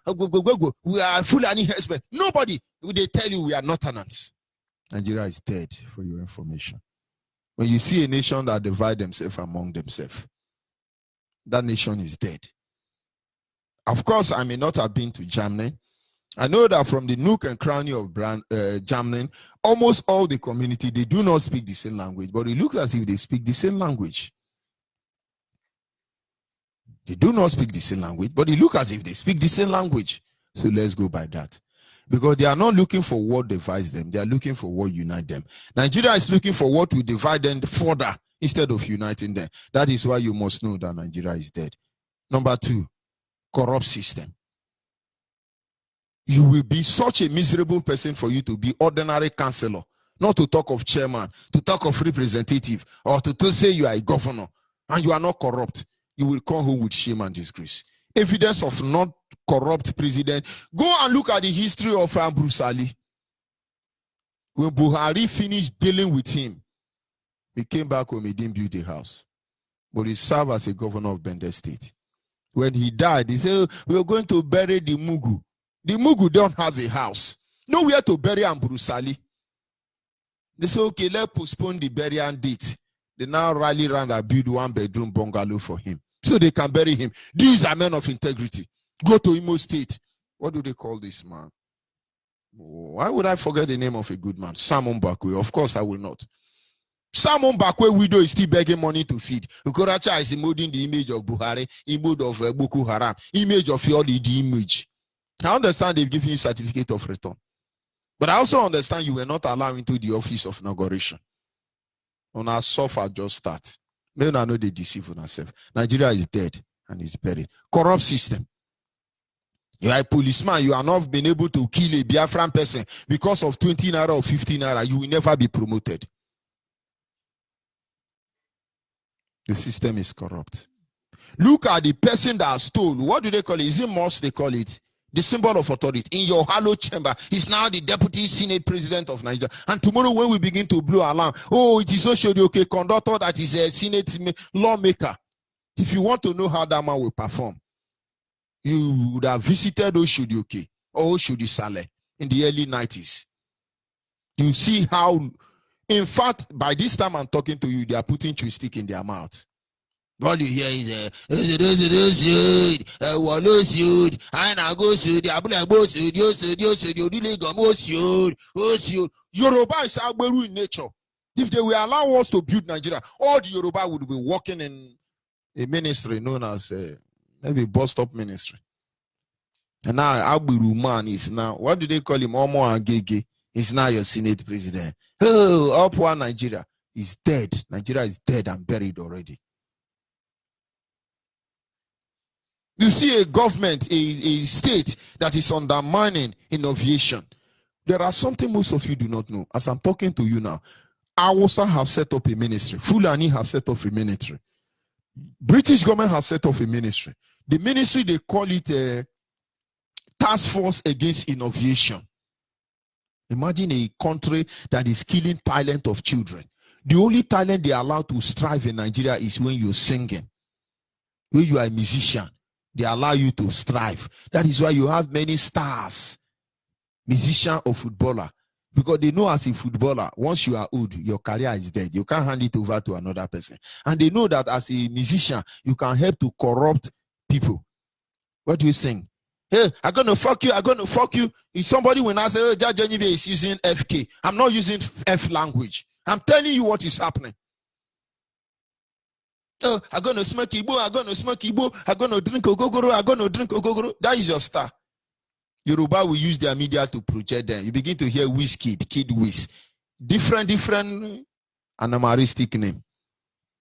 Fulani herdsmen. Nobody. They tell you we are Northerners. Nigeria is dead, for your information. When you see a nation that divide themselves among themselves, that nation is dead. Of course, I may not have been to Germany. I know that from the nook and cranny of Germany, almost all the community, they do not speak the same language, but it looks as if they speak the same language. They do not speak the same language, but it looks as if they speak the same language. So let's go by that. Because they are not looking for what divides them. They are looking for what unites them. Nigeria is looking for what will divide them further instead of uniting them. That is why you must know that Nigeria is dead. Number two, corrupt system. You will be such a miserable person for you to be ordinary councillor, not to talk of chairman, to talk of representative, or to say you are a governor, and you are not corrupt. You will come home with shame and disgrace. Evidence of not corrupt president. Go and look at the history of Bruce Ali. When Buhari finished dealing with him, he came back home, he didn't build a house. But he served as a governor of Bender State. When he died, he said, we are going to bury the Mugu. The Mugu don't have a house. Nowhere to bury Ambrusali. They say, okay, let's postpone the burial date. They now rally around and build 1-bedroom bungalow for him, so they can bury him. These are men of integrity. Go to Imo State. What do they call this man? Why would I forget the name of a good man? Simon Bakwe. Of course, I will not. Simon Bakwe widow is still begging money to feed. Ukuracha is molding the image of Buhari, image of Boko Haram, image of the image. I understand they've given you certificate of return. But I also understand you were not allowed into the office of inauguration. On our suffer just start. Maybe I know they deceive on ourselves. Nigeria is dead and is buried. Corrupt system. You are a policeman, you are not been able to kill a Biafran person because of 20 naira or 15 naira, you will never be promoted. The system is corrupt. Look at the person that stole. What do they call it? Is it mosque they call it? The symbol of authority. In your hollow chamber, he's now the deputy senate president of Nigeria. And tomorrow when we begin to blow alarm, oh, it is okay, conductor that is a senate lawmaker. If you want to know how that man will perform, you would have visited Oshudioke or Oshudi Saleh in the early 90s. You see how, in fact, by this time I'm talking to you, they are putting chew stick in their mouth. All you hear is Yoruba is Agberu in nature. If they will allow us to build Nigeria, all the Yoruba would be working in a ministry known as maybe bus stop ministry. And now Agberu man is now, what do they call him? Omo Agege. He's now your Senate president. Oh, Upwa Nigeria is dead. Nigeria is dead and buried already. You see a government, a state that is undermining innovation. There are something most of you do not know. As I'm talking to you now, Awusa have set up a ministry. Fulani have set up a ministry. British government have set up a ministry. The ministry, they call it a task force against innovation. Imagine a country that is killing talent of children. The only talent they are allowed to strive in Nigeria is when you're singing. When you are a musician, they allow you to strive. That is why you have many stars, musician or footballer. Because they know as a footballer, once you are old, your career is dead. You can't hand it over to another person. And they know that as a musician, you can help to corrupt people. What do you sing? Hey, I'm going to fuck you. I'm going to fuck you. If somebody will not say, oh, Judge Onyibe is using FK. I'm not using F language. I'm telling you what is happening. Oh, I'm going to smoke Igbo. I'm going to smoke Igbo. I'm going to drink Ogogoro. I'm going to drink Ogogoro. That is your star. Yoruba will use their media to project them. You begin to hear Wizkid, Kid Wiz. Different animalistic name.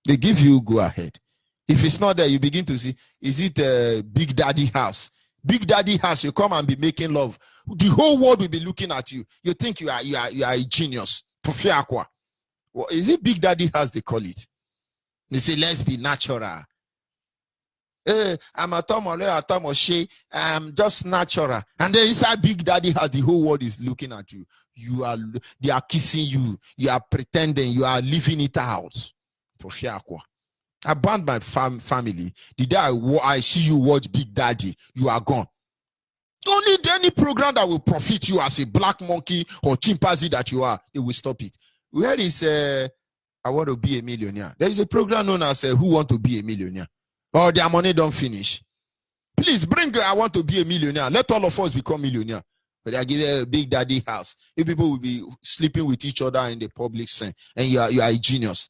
They give you go ahead. If it's not there, you begin to see, is it a Big Daddy house? Big Daddy house, you come and be making love. The whole world will be looking at you. You think you are a genius. Well, is it Big Daddy house they call it? They say, let's be natural. I'm a Tomoshe, I'm just natural. And then inside Big Daddy house, the whole world is looking at you. They are kissing you. You are pretending. You are living it out. I banned my family. The day I see you watch Big Daddy, you are gone. Don't need any program that will profit you as a black monkey or chimpanzee that you are. They will stop it. Where is I want to be a millionaire? There is a program known as Who Want to Be a Millionaire? Or their money don't finish. Please bring I want to be a millionaire. Let all of us become millionaire. But I give a Big Daddy house. If people will be sleeping with each other in the public scene, and you are a genius.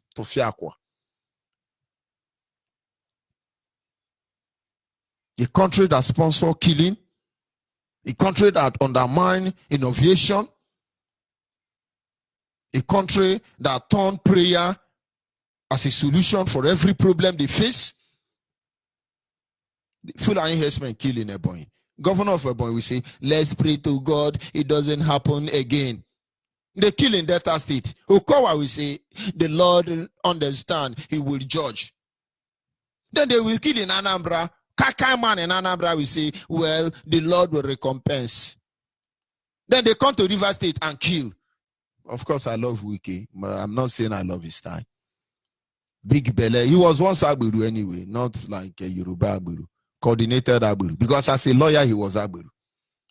A country that sponsors killing, a country that undermines innovation, a country that turns prayer as a solution for every problem they face. Fulani herdsmen killing Ebonyi. Governor of Ebonyi will say, let's pray to God, it doesn't happen again. They kill in Delta State. Okowa will say, the Lord understand, he will judge. Then they will kill in Anambra. Kakai man in Anambra will say, well, the Lord will recompense. Then they come to River State and kill. Of course, I love Wiki, but I'm not saying I love his style. Big Bele. He was once Agburu anyway, not like a Yoruba Agburu. coordinated Agbero. Because as a lawyer, he was Agbero.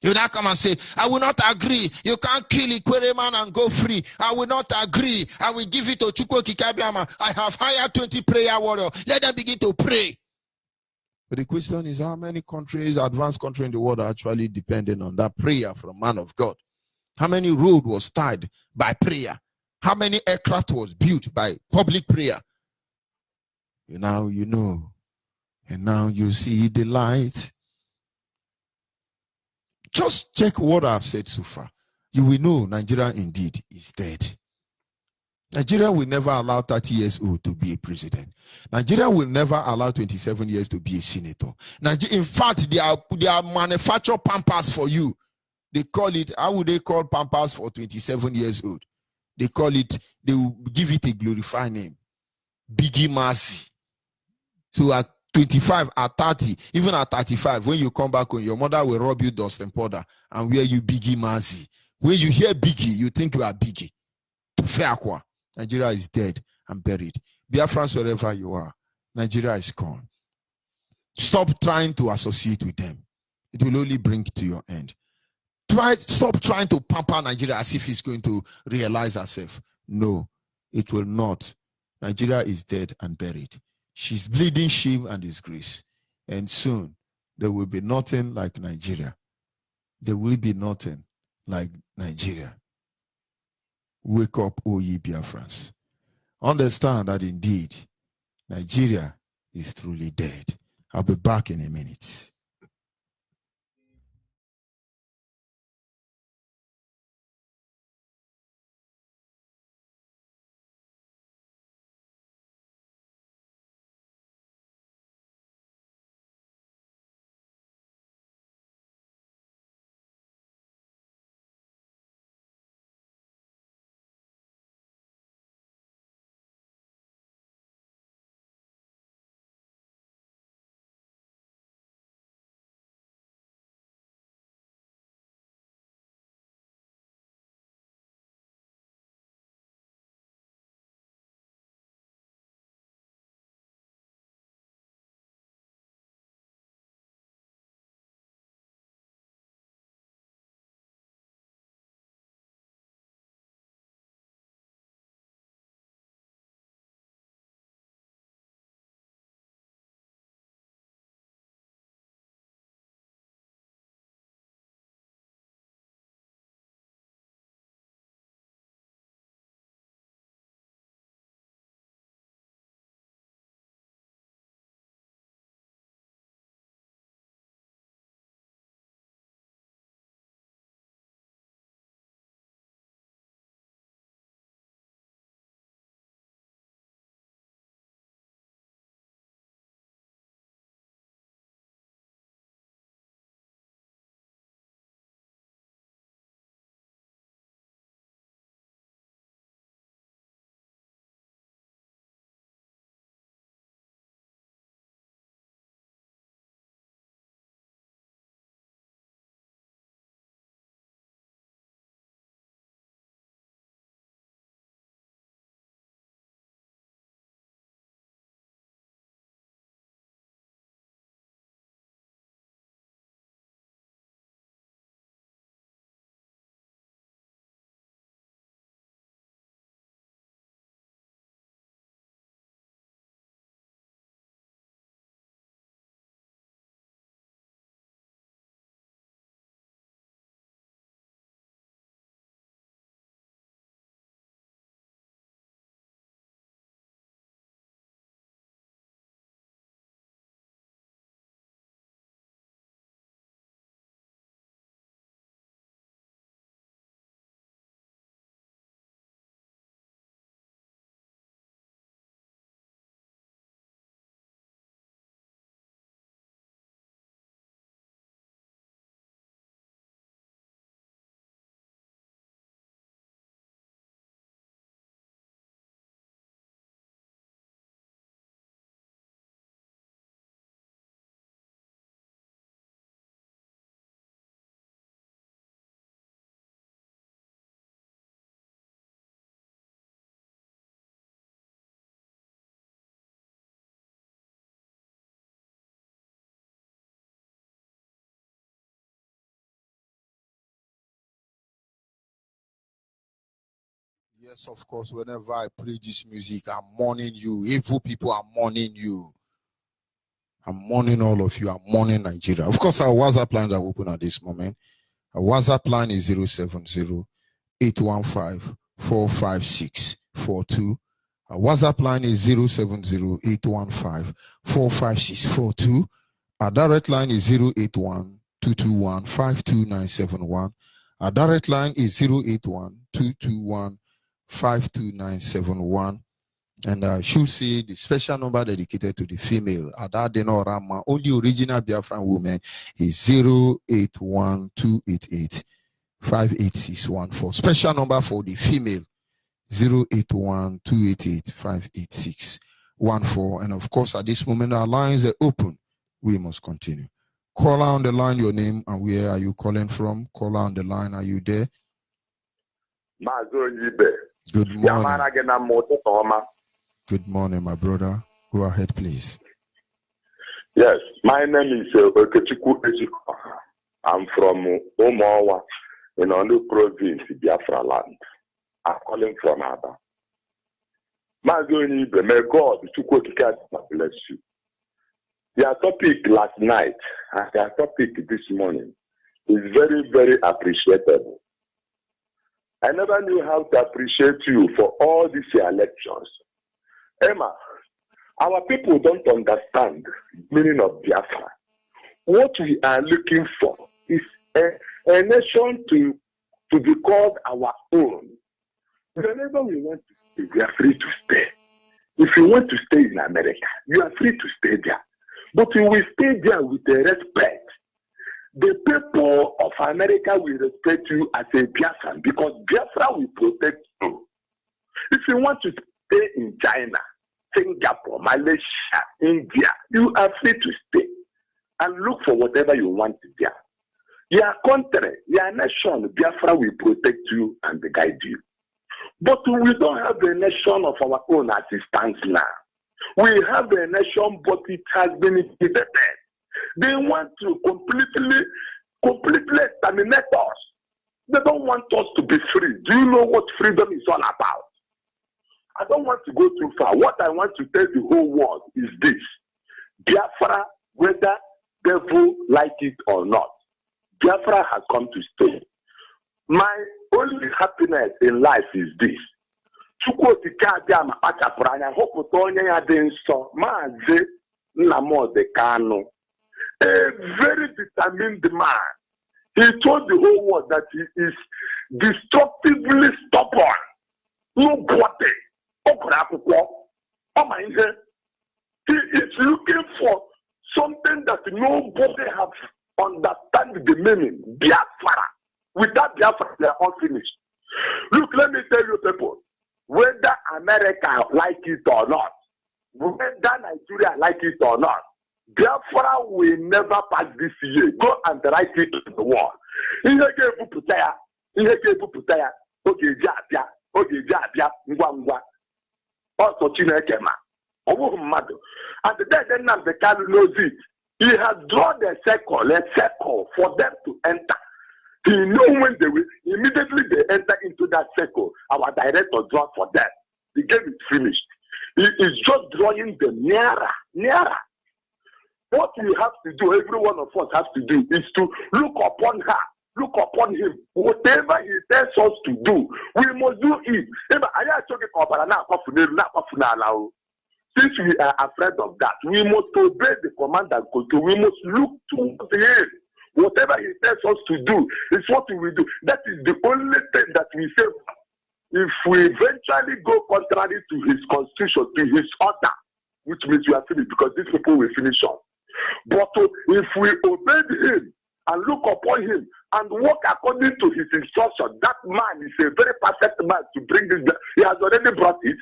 You now come and say, I will not agree. You can't kill Ikwereman and go free. I will not agree. I will give it to Chukwu Kikabiama. I have hired 20 prayer warriors. Let them begin to pray. But the question is, how many countries, advanced countries in the world, are actually depending on that prayer from man of God? How many road was tied by prayer? How many aircraft was built by public prayer? Now you know. And now you see the light. Just check what I've said so far. You will know Nigeria indeed is dead. Nigeria will never allow 30 years old to be a president. Nigeria will never allow 27 years to be a senator. In fact, they are manufacture pampers for you. They call it, how would they call pampers for 27 years old? They call it, they will give it a glorified name. Biggie Mercy. So at 25, at 30, even at 35, when you come back home, your mother will rob you dust and powder and wear you Biggie Mercy. When you hear Biggie, you think you are Biggie. Fairqua. Nigeria is dead and buried. Biafrans, wherever you are, Nigeria is gone. Stop trying to associate with them. It will only bring to your end. Stop trying to pamper Nigeria as if it's going to realize herself. No, it will not. Nigeria is dead and buried. She's bleeding shame and disgrace. And soon, there will be nothing like Nigeria. There will be nothing like Nigeria. Wake up, O ye Biafrans. Understand that indeed, Nigeria is truly dead. I'll be back in a minute. Yes, of course. Whenever I play this music, I'm mourning you. Evil people are mourning you. I'm mourning all of you. I'm mourning Nigeria. Of course, our WhatsApp lines are open at this moment. Our WhatsApp line is 070-815-45642. Our WhatsApp line is 070-815-45642. Our direct line is 081-221-52971. Our direct line is 081-221-52971. And I should say the special number dedicated to the female, Adadeno Rama, only original Biafran woman, is 081-288-58614. Special number for the female, 081-288-58614. And of course, at this moment, our lines are open. We must continue. Call on the line your name and where are you calling from? Call on the line. Are you there? Onyibe. Good morning. Good morning, my brother. Go ahead, please. Yes, my name is Okechukwu Ejiko. I'm from Omowa in Ondo province, Biafra land. I'm calling from Aba. Onyibe, may God bless you. Their topic last night and their topic this morning is very, very appreciable. I never knew how to appreciate you for all these elections. Emma, our people don't understand the meaning of Biafra. What we are looking for is a nation to be called our own. Whenever we want to stay, we are free to stay. If you want to stay in America, you are free to stay there. But we will stay there with the respect. The people of America will respect you as a Biafran because Biafra will protect you. If you want to stay in China, Singapore, Malaysia, India, you are free to stay and look for whatever you want there. Your country, your nation, Biafra will protect you and guide you. But we don't have a nation of our own as it stands now. We have a nation, but it has been divided. They want to completely terminate us. They don't want us to be free. Do you know what freedom is all about? I don't want to go too far. What I want to tell the whole world is this. Biafra, whether devil like it or not, Biafra has come to stay. My only happiness in life is this. A very determined man. He told the whole world that he is destructively stubborn. Nobody. He is looking for something that nobody has understand the meaning. Biafra. Without Biafra, they are all finished. Look, let me tell you people. Whether America like it or not, whether Nigeria like it or not, Biafra will never pass this year. Go and write it on the wall. And then the Kalu knows it. He has drawn a circle for them to enter. He know when they will immediately they enter into that circle. Our director draws for them. The game is finished. He is just drawing them nearer. What we have to do, every one of us has to do, is to look upon her, look upon him. Whatever he tells us to do, we must do it. Since we are afraid of that, we must obey the command and control. We must look towards him. Whatever he tells us to do is what we will do. That is the only thing that we say. If we eventually go contrary to his constitution, to his order, which means we are finished because these people will finish us. But if we obey him and look upon him and work according to his instruction, that man is a very perfect man to bring this down. He has already brought it.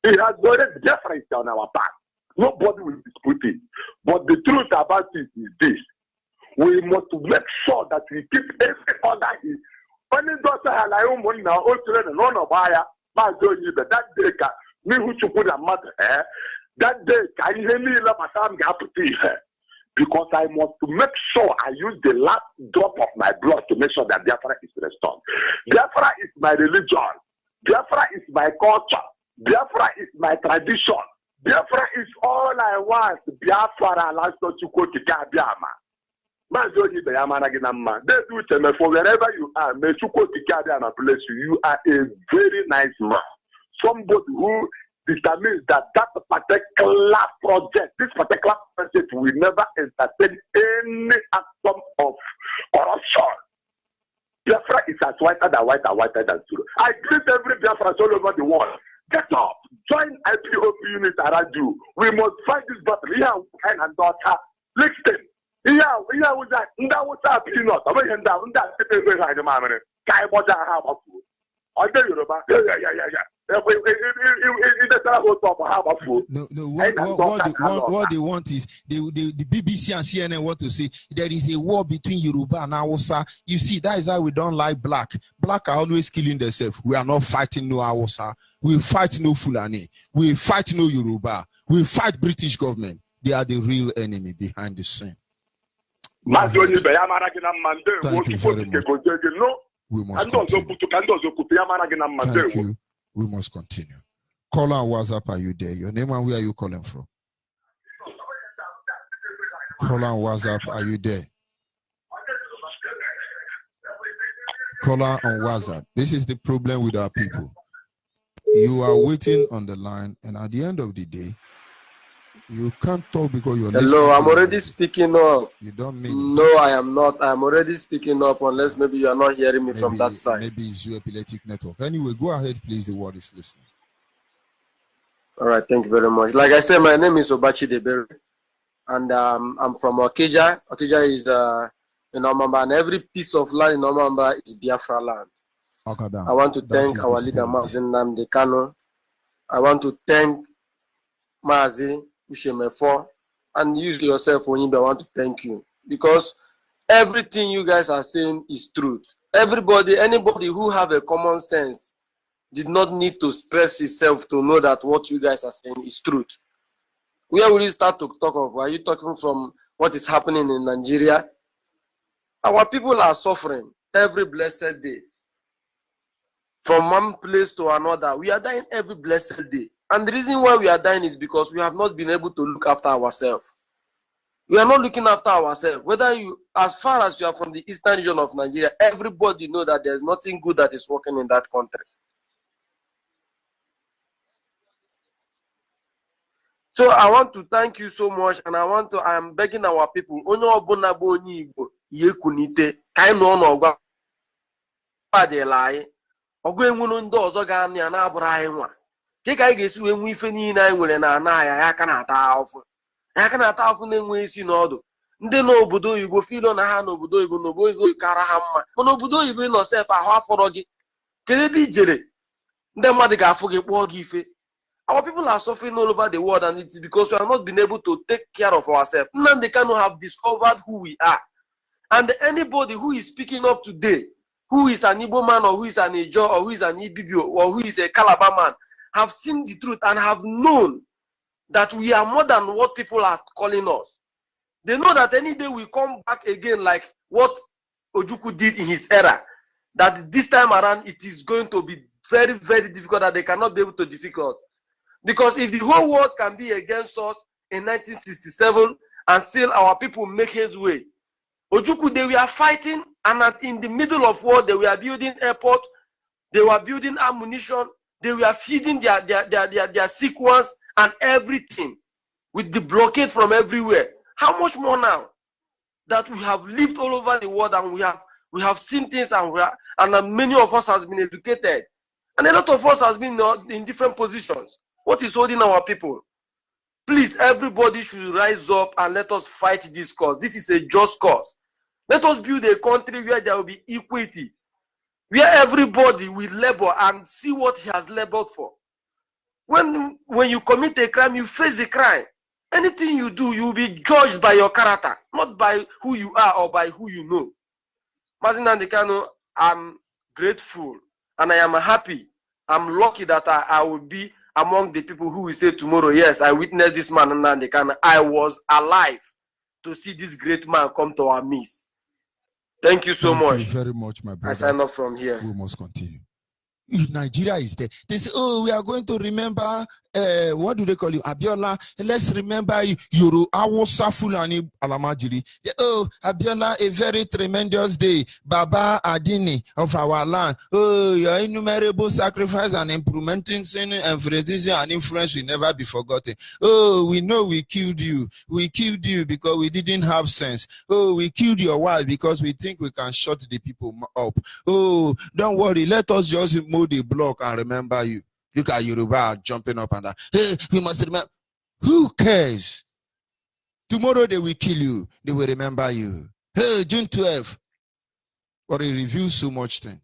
He has already deferred on our path. Nobody will dispute it. But the truth about it is this. We must make sure that we keep every other. Only daughter had my own money now, all children, none of buyer, that day, me who should put a mother, that day, can you hear me? Because I must make sure I use the last drop of my blood to make sure that Biafra is restored. Biafra is my religion. Biafra is my culture. Biafra is my tradition. Biafra is all I want. Biafra last to quote the Gabiama. Onyibe Yamaragina. They do tell for wherever you are, may you quote the Gabiama bless you. You are a very nice man. Somebody who determines that particular project, this particular project will never entertain any atom of corruption. Biafra is as whiter than white and whiter than zero. I greet every Biafra all over the world. Get up, join IPOP units around you. We must fight this battle. Here, and daughter, listen. Here, with that, what's up, peanut. I'm going down, that's the way I am. Kai Boja have a food. I tell you, yeah. No, what they want is the BBC and CNN want to say there is a war between Yoruba and Hausa. You see, that is why we don't like black. Black are always killing themselves. We are not fighting no Hausa. We fight no Fulani. We fight no Yoruba. We fight British government. They are the real enemy behind the scene. Thank you very much. We must continue. Thank you. We must continue. Caller on WhatsApp, are you there? Your name and where are you calling from? Caller on WhatsApp, are you there? Caller on WhatsApp. This is the problem with our people. You are waiting on the line, and at the end of the day, you can't talk because you're listening. Hello, I'm already speaking up. You don't mean it. No, I am not. I'm already speaking up unless maybe you are not hearing me from that side. Maybe it's your epileptic network. Anyway, go ahead, please. The world is listening. All right, thank you very much. Like I said, my name is Obachi Debere, and I'm from Okija. Okija is in Omamba, and every piece of land in Omamba is Biafra land. Okay, I want to thank our leader, Mazin Nnamdi Kanu. I want to thank Mazi Ushemefo, and you yourself, Onyibe, I want to thank you because everything you guys are saying is truth. Anybody who have a common sense did not need to stress himself to know that what you guys are saying is truth. Where will you start to talk of? Are you talking from what is happening in Nigeria? Our people are suffering every blessed day. From one place to another, we are dying every blessed day. And the reason why we are dying is because we have not been able to look after ourselves. We are not looking after ourselves. Whether you, as far as you are from the eastern region of Nigeria, everybody knows that there is nothing good that is working in that country. So I want to thank you so much, and I am begging our people, onye ọbụla bụ onye Igbo yekunite ka anyị nọ n'ọgwa adịla anyị ọgụ enwunu ndị ọzọ ga-anụ ya na-abụrụ anyị nwa ka anyị ga-esi wee nwee ife niile anyị nwere na ana ya aka na-ata afụ na-enwe isi n'ọdụ ndị n'obodo oyibo filo na ha n'obodo oyibo kara ha mma mana obodo oyibo nọ sef ahụ afọrọ gị kedu ebe ijere ndị mmadụ ga-afụ gị kpọọ gị ife. Our people are suffering all over the world, and it's because we have not been able to take care of ourselves. Nnamdi Kanu have discovered who we are, and anybody who is speaking up today, who is an Igbo man, or who is an Ijo, or who is an Ibibio, or who is a Calabar man, have seen the truth and have known that we are more than what people are calling us. They know that any day we come back again like what Ojukwu did in his era, that this time around it is going to be very, very difficult, that they cannot be able to difficult. Because if the whole world can be against us in 1967 and still our people make his way, Ojukwu, they were fighting, and in the middle of war, they were building airport, they were building ammunition, they were feeding their sick ones and everything with the blockade from everywhere. How much more now that we have lived all over the world and we have seen things, and many of us has been educated, and a lot of us has been in different positions. What is holding our people? Please, everybody should rise up and let us fight this cause. This is a just cause. Let us build a country where there will be equity, where everybody will labor and see what he has labored for. When you commit a crime, you face the crime. Anything you do, you will be judged by your character, not by who you are or by who you know. Mazin Nnamdi Kanu, I'm grateful and I am happy. I'm lucky that I will be among the people who will say tomorrow, yes, I witnessed this man, Nnamdi Kanu. I was alive to see this great man come to our midst. Thank you so much. Thank you very much, my brother. I sign off from here. We must continue. Nigeria is there. They say, oh, we are going to remember, what do they call you? Abiola. Let's remember Yoru Awosa Fulani Alamajiri. Oh, Abiola, a very tremendous day. Baba Adini of our land. Oh, your innumerable sacrifice and implementing sin and phrases and influence will never be forgotten. Oh, we know we killed you. We killed you because we didn't have sense. Oh, we killed your wife because we think we can shut the people up. Oh, don't worry. Let us just mow the block and remember you. Look at Yoruba jumping up and down. Hey, we must remember. Who cares? Tomorrow they will kill you. They will remember you. Hey, June 12th. But it reveals so much thing.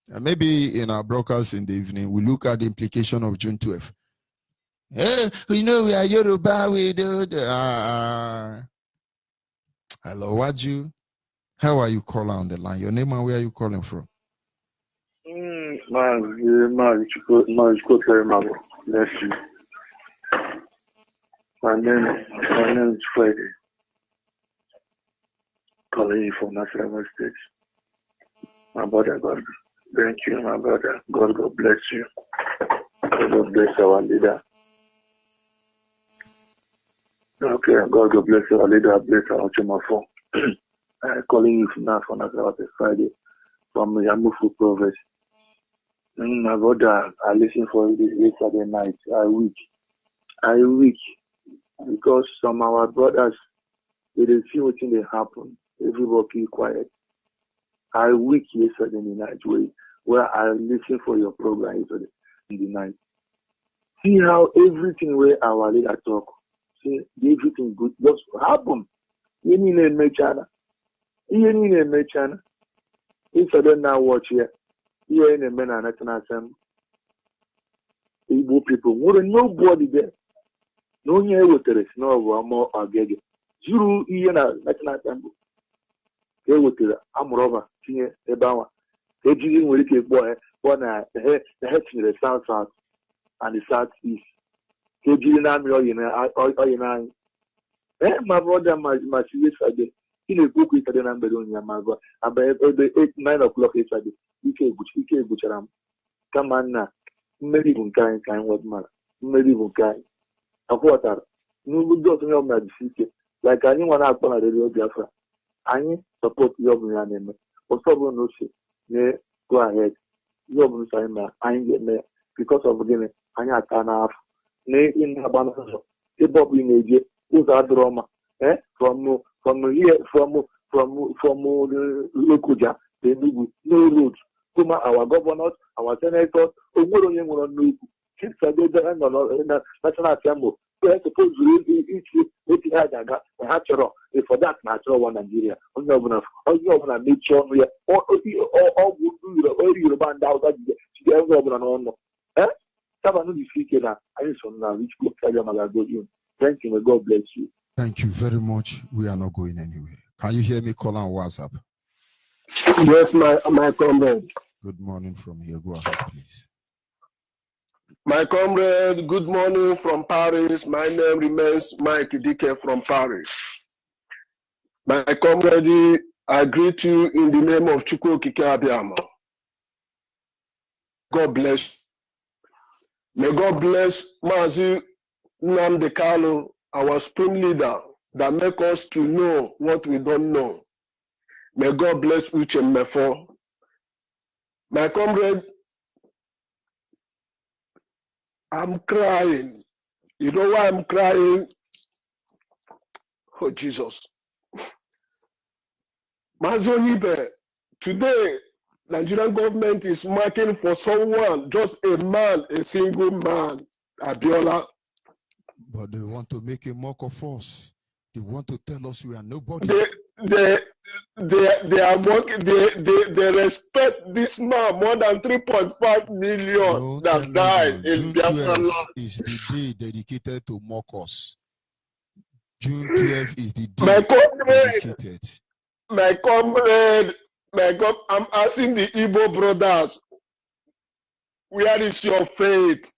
And maybe in our broadcast in the evening, we look at the implication of June 12th. Hey, we know we are Yoruba. We do. Hello, Waju. How are you calling on the line? Your name and where are you calling from? Bless you. My name is Freddie. Calling you from National State. My brother, God, thank you, my brother. God bless you. God bless our leader. Okay, God bless our leader. Bless our Chomafo. I'm calling you from National State Friday from Yamufu Province. My brother, I listen for this yesterday night. I weak because some of our brothers, they didn't see what they happen. Everybody keep quiet. I weak yesterday night where I listen for your program yesterday in the night. See how everything where our leader talk. See everything good just happen. You need to make China. Yesterday now watch here. Here in the men and national assembly. Igbo people, nobody there. No one here with the snow more or get it. Zero national assembly. Here with the Amrova, King Ebawa. They didn't really get boy, the head in the south and the southeast. They didn't have me my brother, my serious again. In a book with the number on your mother, about 9 o'clock yesterday. Ike Bucharam. Come on now. Maybe even kind what man. Maybe even kind. Of water. No good to know my defeat. Like anyone out on a radio Biafra. I support your name. Or someone no say. Nay, go ahead. Your Bucharam, I get me because of Guinea. I can't have. Nay, in Abana. The Bobby Naji, who's our drama. From here, from the Lokuja, no roads. Kuma, our governors, our senators, since I did the end of National Assembly, we're supposed to each had a natural, for that natural one Nigeria. On your make sure we are all Yoruba and out that the governor on. Someone is speaking now. I just want to reach good. Thank you, God bless you. Thank you very much. We are not going anywhere. Can you hear me call on WhatsApp? Yes, my comrade. Good morning from here. Go ahead, please. My comrade, good morning from Paris. My name remains Mike Dike from Paris. My comrade, I greet you in the name of Chukwu Okike Abiyama. God bless. May God bless Mazi Nnamdi Kanu, our supreme leader, that make us to know what we don't know. May God bless Uche Mefo. My comrade, I'm crying. You know why I'm crying? Oh, Jesus. Mazi Onyibe, today, Nigerian government is marking for someone, just a man, a single man, Abiola. But they want to make a mock of us. They want to tell us we are nobody. They are working. They respect this man more than 3.5 million that died in Biafra land. Is the day dedicated to mock us. June 12th is the day dedicated. My comrade, I'm asking the Igbo brothers, where is your faith?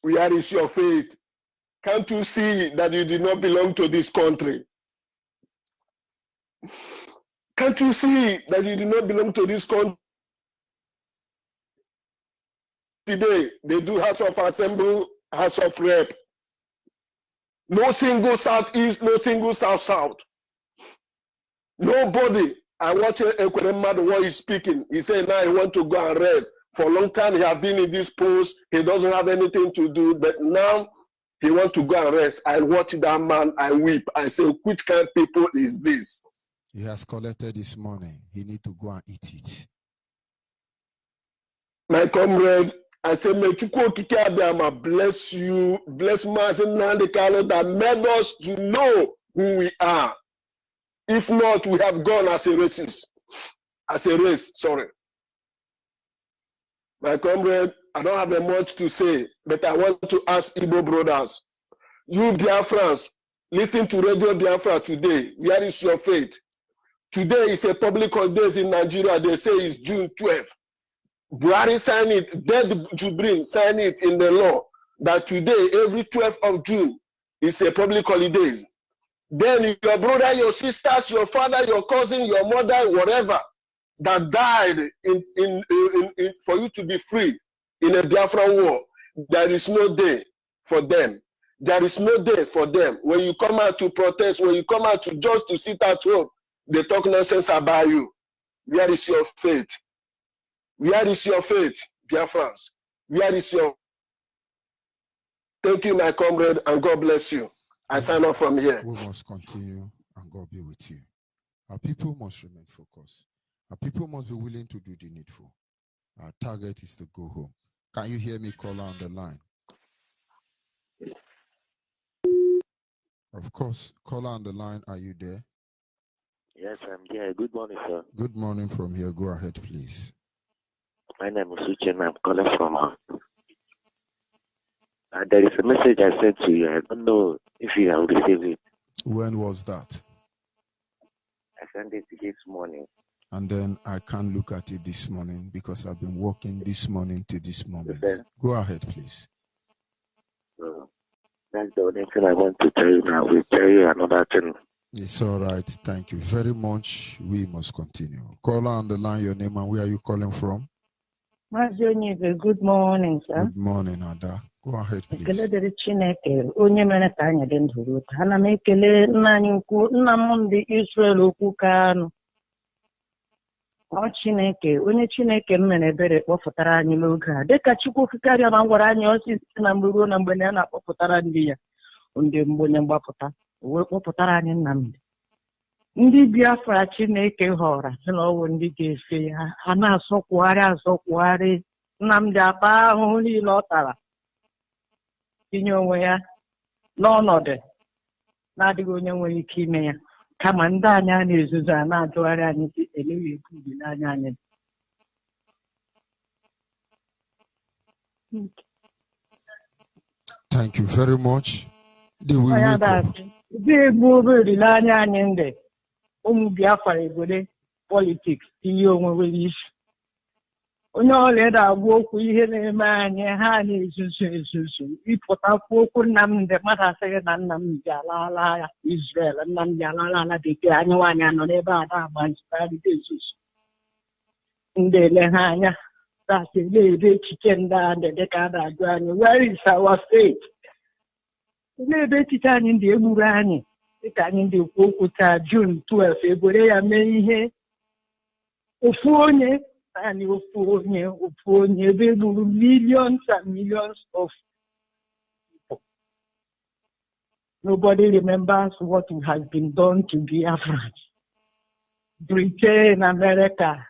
Where is your faith? Can't you see that you did not belong to this country? Can't you see that you did not belong to this country? today, they do House of Assembly, House of Rep. No single Southeast, no single South-South. Nobody. I watch Ekweremadu what he's speaking. He said now he want to go and rest. For a long time he has been in this post. He doesn't have anything to do, but now he want to go and rest. I watch that man, I weep. I say, which kind of people is this? He has collected this money. He need to go and eat it. My comrade, I say, may Chukwu Okike Abiyama bless you, bless Mazi Nnamdi Kanu that made us to know who we are. If not, we have gone as a race, sorry. My comrade, I don't have much to say, but I want to ask Igbo brothers, you Biafrans, listen to Radio Biafra today. Where is your faith? Today is a public holiday in Nigeria. They say it's June 12th. Buhari signed it, Dead Jubrin signed it in the law that today, every 12th of June, is a public holiday. Then your brother, your sisters, your father, your cousin, your mother, whatever, that died for you to be free in a Biafra war, there is no day for them. There is no day for them. When you come out to protest, when you come out to just to sit at home, they talk nonsense about you. Where is your faith? Where is your faith, Biafrans? Where is your... Thank you, my comrade, and God bless you. I sign off from here. We must continue, and God be with you. Our people must remain focused. Our people must be willing to do the needful. Our target is to go home. Can you hear me, caller on the line? Of course, caller on the line, are you there? Yes, I'm there. Good morning, sir. Good morning from here. Go ahead, please. My name is Uche, and I'm calling from... there is a message I sent to you. I don't know if you have received it. When was that? I sent it this morning. And then I can't look at it this morning because I've been working this morning to this moment. Okay. Go ahead, please. So that's the only thing I want to tell you now. We'll tell you another thing. It's all right. Thank you very much. We must continue. Caller on the line, your name and where are you calling from? Onyibe, good morning, sir. Good morning, Ada. Go ahead, please. Ekele dịrị Chineke, onye mere ka anyị dị ndụ ruo taa. Ana m ekele nna anyị ukwu, nna m ndị Israel okwu Kanu. Ọ Chineke, onye Chineke m mere ebere kpọpụtara anyị n'oge a. Dịka Chukwu Okike Abịama gwara anyị ọsịsọ na mgbe ruo na mgbe na ya na-akpọpụtara ndị ya, ndị mgbe onye mgbapụta, o wee kpọpụtara anyị Nnamdi. Ndị Biafra Chineke họrọ sị na ọwụ ndị ga-efe ya, ha na-asọkwugharị Nnamdi ata ahụhụ niile ọ tara, tinye onwe ya n'ọnọdụ na-adịghị onye nwere ike ime ya, kama ndị anyị a na-ezuzu a na-ajụgharị anyị si eleghị ekwu n'anya anyị. Thank you very much. They will wake up. Ndị egbu olileanya anyị ndị ụmụ Biafra egwere politiks tinye onwe nwere isi. Onye ọrịa na-agwa okwu ihe na-eme anyị ha na-ezuzu ịpụtakwu okwu Nnamdi mmadụ asịghị na Nnamdi alaala ya Israel, Nnamdi alaala bekee, anyị nwaanyị anọ n'ebe a na-agba nzụkarịta ezuzu. Ndị ele ha anya dasị na-ebe echiche ndị a dịka a na-ajụ anyị, where is our faith? Na-ebe echiche anyị ndị egburu anyị dịka anyị ndị ekwu okwu taa June 12 egwere ya mee ihe ofu onye naanị ofu onye ebe egburu millions and millions of people. Nobody remembers what has been done to Biafra. Britain, America,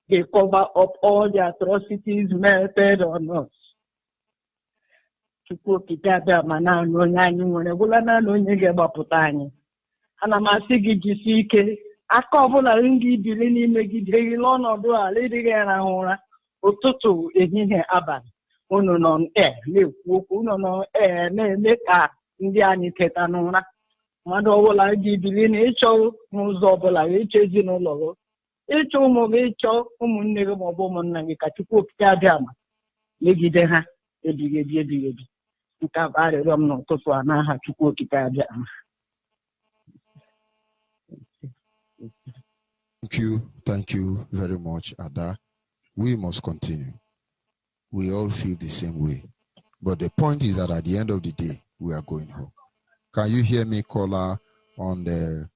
they cover up all the atrocities meted on us. Chukwu Okike Abịama naanị onye anyị nwere, gwụla naanị onye ga-agbapụta anyị. Ana m asị gị jisie ike, aka ọbụla ndị ibili n'imegide gị n'ọnọdụ a ịdịghị arahụ ụra ụtụtụ ehihie abalị, unu nọ na-ekwu okwu, unu nọ na-eme ka ndị anyị teta n'ụra. Mmadụ ọbụla gị ibili na ịchọ n'ụzọ ọbụla ịchọ ezinụlọ gị, ịchọ ụmụ gị, ịchọ ụmụnne gị maọbụ ụmụnna gị, ka Chukwu Okike Abịama megide ha ebighị ebi. Nke a bụ arịrịọ m n'ụtụtụ a n'aha Chukwu Okike Abịama. Thank you very much, Ada. We must continue. we all feel the same way. But the point is that at the end of the day, we are going home. Can you hear me, caller, on the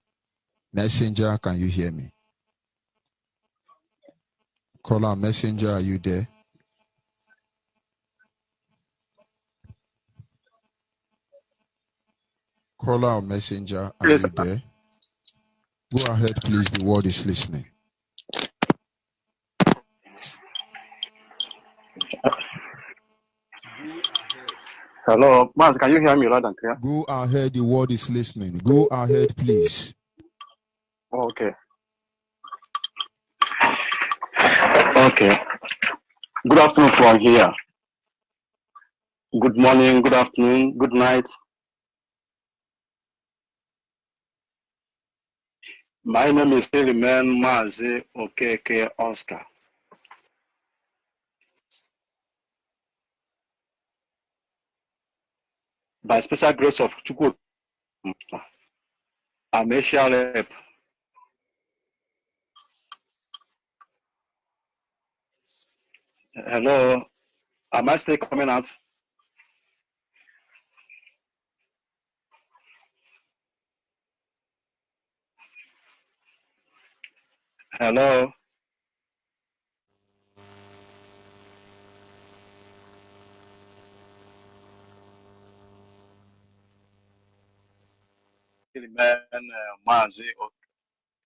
messenger? Can you hear me? Caller, messenger, are you there? Caller or messenger, are you there? Go ahead, please. The world is listening. Hello, Maz, can you hear me loud and clear? Go ahead, the world is listening. Go ahead, please. Okay. Okay. Good afternoon from here. Good morning, good afternoon, good night. My name is still man Mazi Okeke Oscar. By special grace of Chukwu, I'm a share rep. Hello, am I still coming out? Hello. Man, Mazi.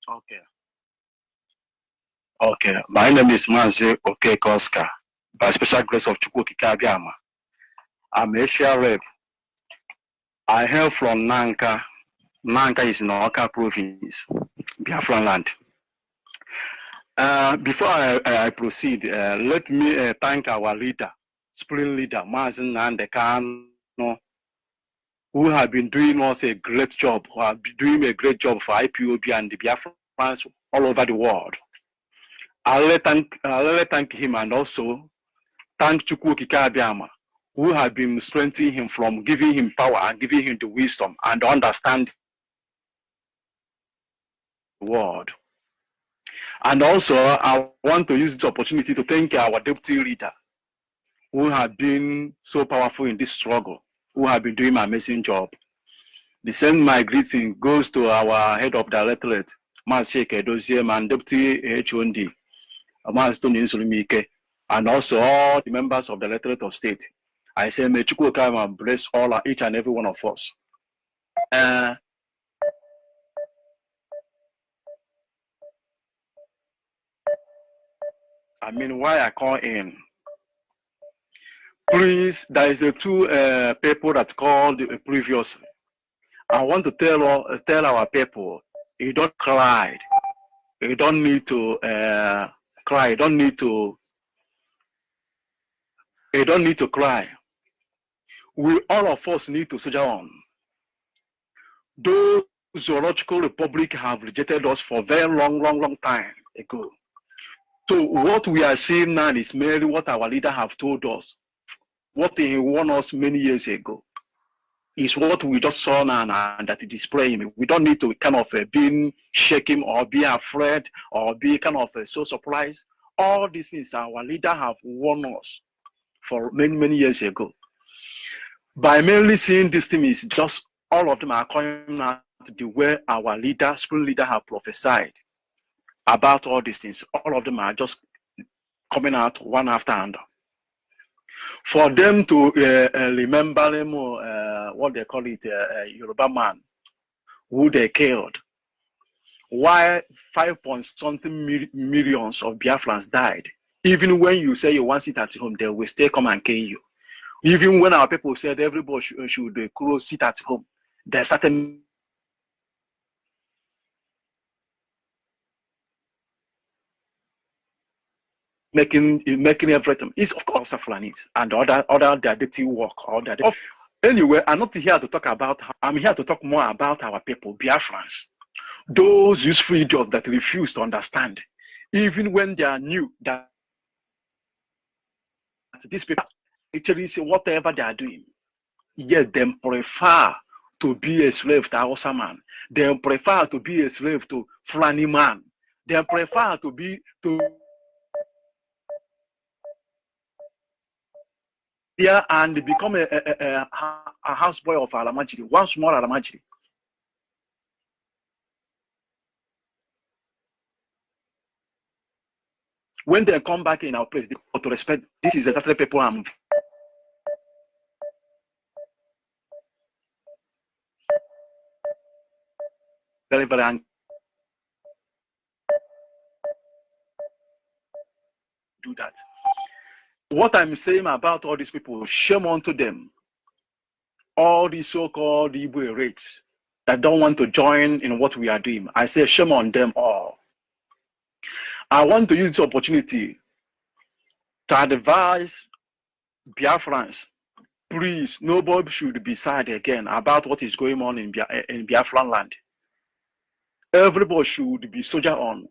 Okay. Okay. My name is Mazi Okeke Oscar. By special grace of Chukwu Kikabiama, I'm a share rep. I hail from Nanka. Nanka is in Oka province, Biafra land. Before I proceed, let me thank our leader, spring leader, Mazin Nandekan, who have been doing us a great job, who have been doing a great job for IPOB and the Biafrans all over the world. I'll thank him, and also thank Chukwu Kikabiama, who have been strengthening him, from giving him power and giving him the wisdom and understand the world. And also, I want to use this opportunity to thank our deputy leader, who have been so powerful in this struggle, who have been doing an amazing job. The same my greeting goes to our head of directorate, Mas Sheikh Edoziem, and deputy HOD, Mas Tony Nsulumike, and also all the members of the directorate of state. I say, may Chukwu Kama bless each and every one of us. I mean, why I call in? Please, there is a two people that called previously. I want to tell our people, you don't cry. You don't need to cry. You don't need to cry. We, all of us, need to soldier on. Those zoological republic have rejected us for a very long time ago. So what we are seeing now is merely what our leader have told us. What he warned us many years ago is what we just saw now, and that he display him. We don't need to kind of be shaken or be afraid or be kind of so surprised. All these things our leader have warned us for many years ago. By mainly seeing this thing, is just all of them are coming out to the way our leader, spring leader, have prophesied about all these things. All of them are just coming out one after another. For them to remember them, what they call it, Yoruba man, who they killed. Why 5-point-something millions of Biafrans died? Even when you say you want to sit at home, they will still come and kill you. Even when our people said everybody should sit at home, they started making everything. It's of course Fulanis and other dirty work. Anyway, I'm not here to talk about. I'm here to talk more about our people, Biafrans. Those useful idiots that refuse to understand, even when they are new, that these people actually say whatever they are doing, yet they prefer to be a slave to Hausa man. They prefer to be a slave to Fulani man. They prefer to there and become a houseboy of Alamajiri, one small Alamajiri. When they come back in our place, they have to respect. This is exactly people I'm very, very angry. Do that. What I'm saying about all these people, shame onto them. All these so-called Igbo rates that don't want to join in what we are doing. I say shame on them all. I want to use this opportunity to advise Biafrans, please, nobody should be sad again about what is going on in Biafran land. Everybody should be soldier on.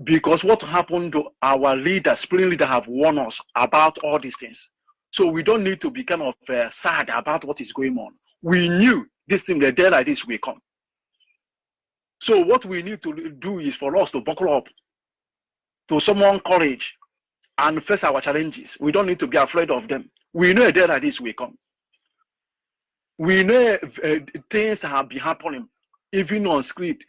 Because what happened to our leaders, spring leader, have warned us about all these things. So we don't need to be kind of sad about what is going on. We knew this thing, the day like this will come. So what we need to do is for us to buckle up, to summon courage, and face our challenges. We don't need to be afraid of them. We know a day like this will come. We know things have been happening, even on script.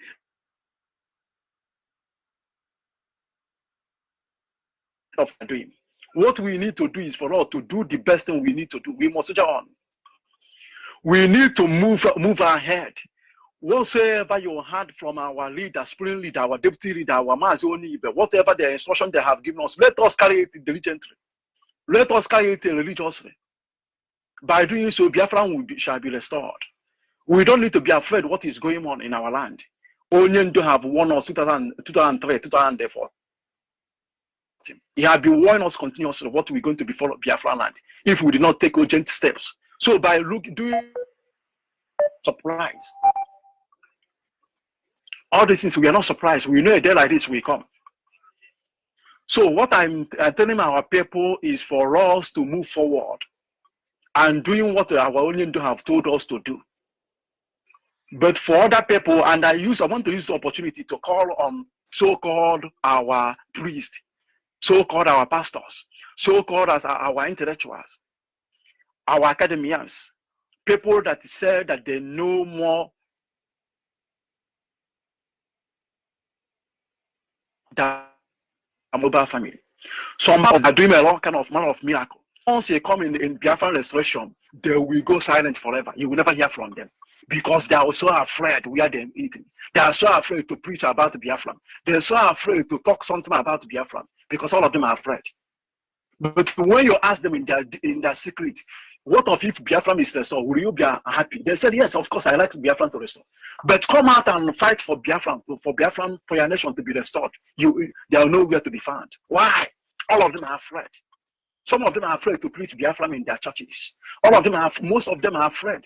Of doing. What we need to do is for us to do the best thing we need to do. We must soldier on. We need to move ahead. Whatsoever you had from our leader, spring leader, our deputy leader, our Mazi Onyibe, whatever the instruction they have given us, let us carry it diligently. Let us carry it religiously. By doing so, Biafra shall be restored. We don't need to be afraid what is going on in our land. Onyibe have warned us 2003, 2004. He had been warning us continuously what we're going to be followed Biafra land if we did not take urgent steps. So by doing surprise, all these things, we are not surprised. We know a day like this will come. So what I'm telling our people is for us to move forward and doing what our Onyibe have told us to do. But for other people, and I want to use the opportunity to call on so-called our priests, so-called our pastors, so-called as our intellectuals, our academians, people that say that they know more than a mobile family. Some are doing a lot kind of manner of miracle. Once they come in Biafran restoration, they will go silent forever. You will never hear from them because they are so afraid where they're eating. They are so afraid to preach about Biafran. They're so afraid to talk something about Biafran because all of them are afraid. But when you ask them in their secret, what if Biafran is restored? Will you be happy? They said, yes, of course, I like Biafran to restore. But come out and fight for Biafran, for your nation to be restored. They are nowhere to be found. Why? All of them are afraid. Some of them are afraid to preach Biafran in their churches. Most of them are afraid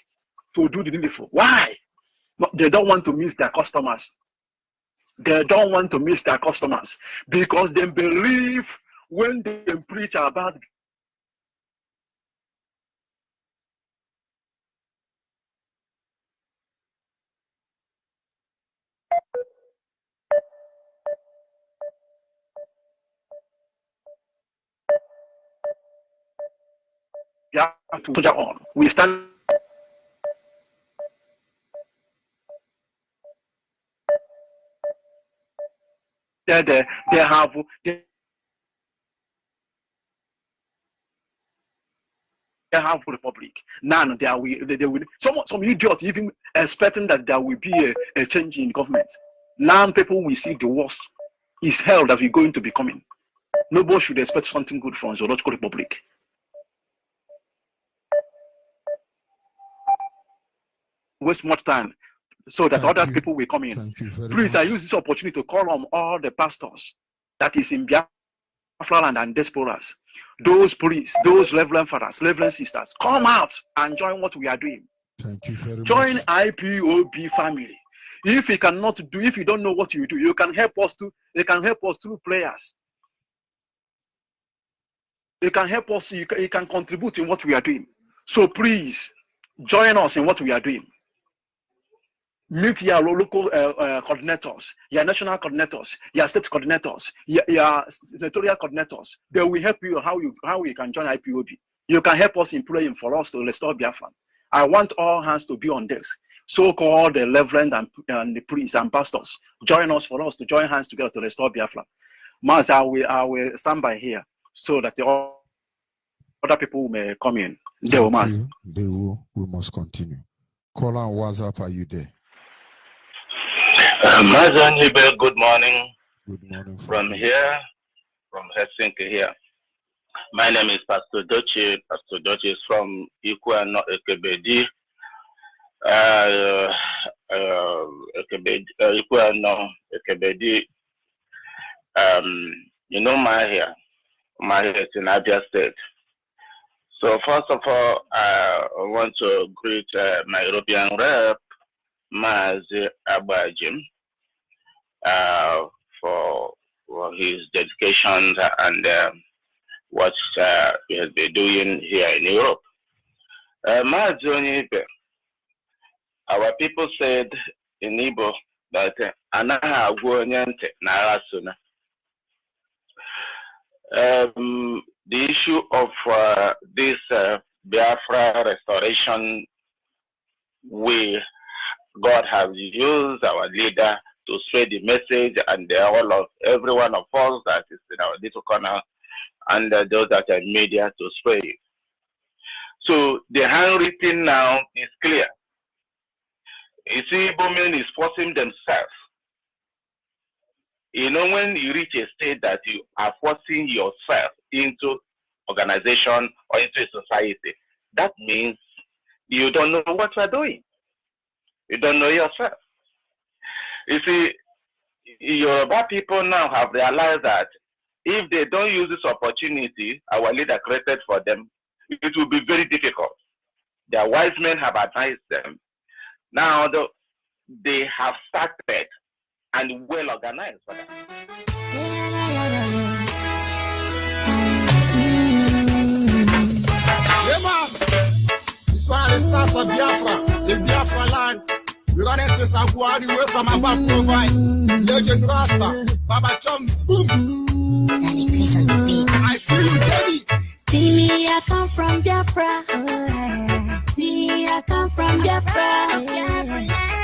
to do the needful. Why? They don't want to miss their customers. They don't want to miss their customers because they believe when they preach about to on. We stand there. They have republic. None. They will. Some idiots even expecting that there will be a change in government. Now people will see the worst is hell that we're going to be coming. Nobody should expect something good from Zoological Republic. Waste much time so that other people will come in. Please, I use this opportunity to call on all the pastors that is in Biafra land and diasporas. Those priests, those reverend fathers, reverend sisters, come out and join what we are doing. Thank you very join much. IPOB family. If you cannot do, if you don't know what you do, you can help us to. You can help us through prayers. You can help us. You can contribute in what we are doing. So please join us in what we are doing. Meet your local coordinators, your national coordinators, your state coordinators, your senatorial coordinators. They will help you how you can join IPOB. You can help us in praying for us to restore Biafra. I want all hands to be on this. So-called the reverend and the priests and pastors, join us for us to join hands together to restore Biafra. Mas, I will stand by here so that the other people may come in. They will. We must continue. Caller on WhatsApp, are you there? Onyibe, good morning. Good morning. From here, from Helsinki here. My name is Pastor Dochi. Pastor Dochi is from Ikuano Ekebedi. Ikuano Ekebedi. You know my here is in Abia State. So first of all, I want to greet my European rep, Mazi Abajim, for his dedication and what he has been doing here in Europe. Mazi Onyibe, our people said in Igbo that anaha agwọ onye ntị n'agha so na. The issue of this Biafra restoration, God has used our leader to spread the message, and all of every one of us that is in our little corner, and those that are in media to spread it. So the handwritten now is clear. You see, women is forcing themselves. You know, when you reach a state that you are forcing yourself into organization or into a society, that means you don't know what you are doing. You don't know yourself. You see, Yoruba people now have realized that if they don't use this opportunity our leader created for them, it will be very difficult. Their wise men have advised them. Now they have started and well organized for that. This one is the stars of Biafra, in Biafra land. We're gonna take Saguari away from our province. Legend Rasta, Baba Chums, boom. Danny, please on the beat. I see you, Jenny. See me, I come from Biafra. See, I come from Biafra.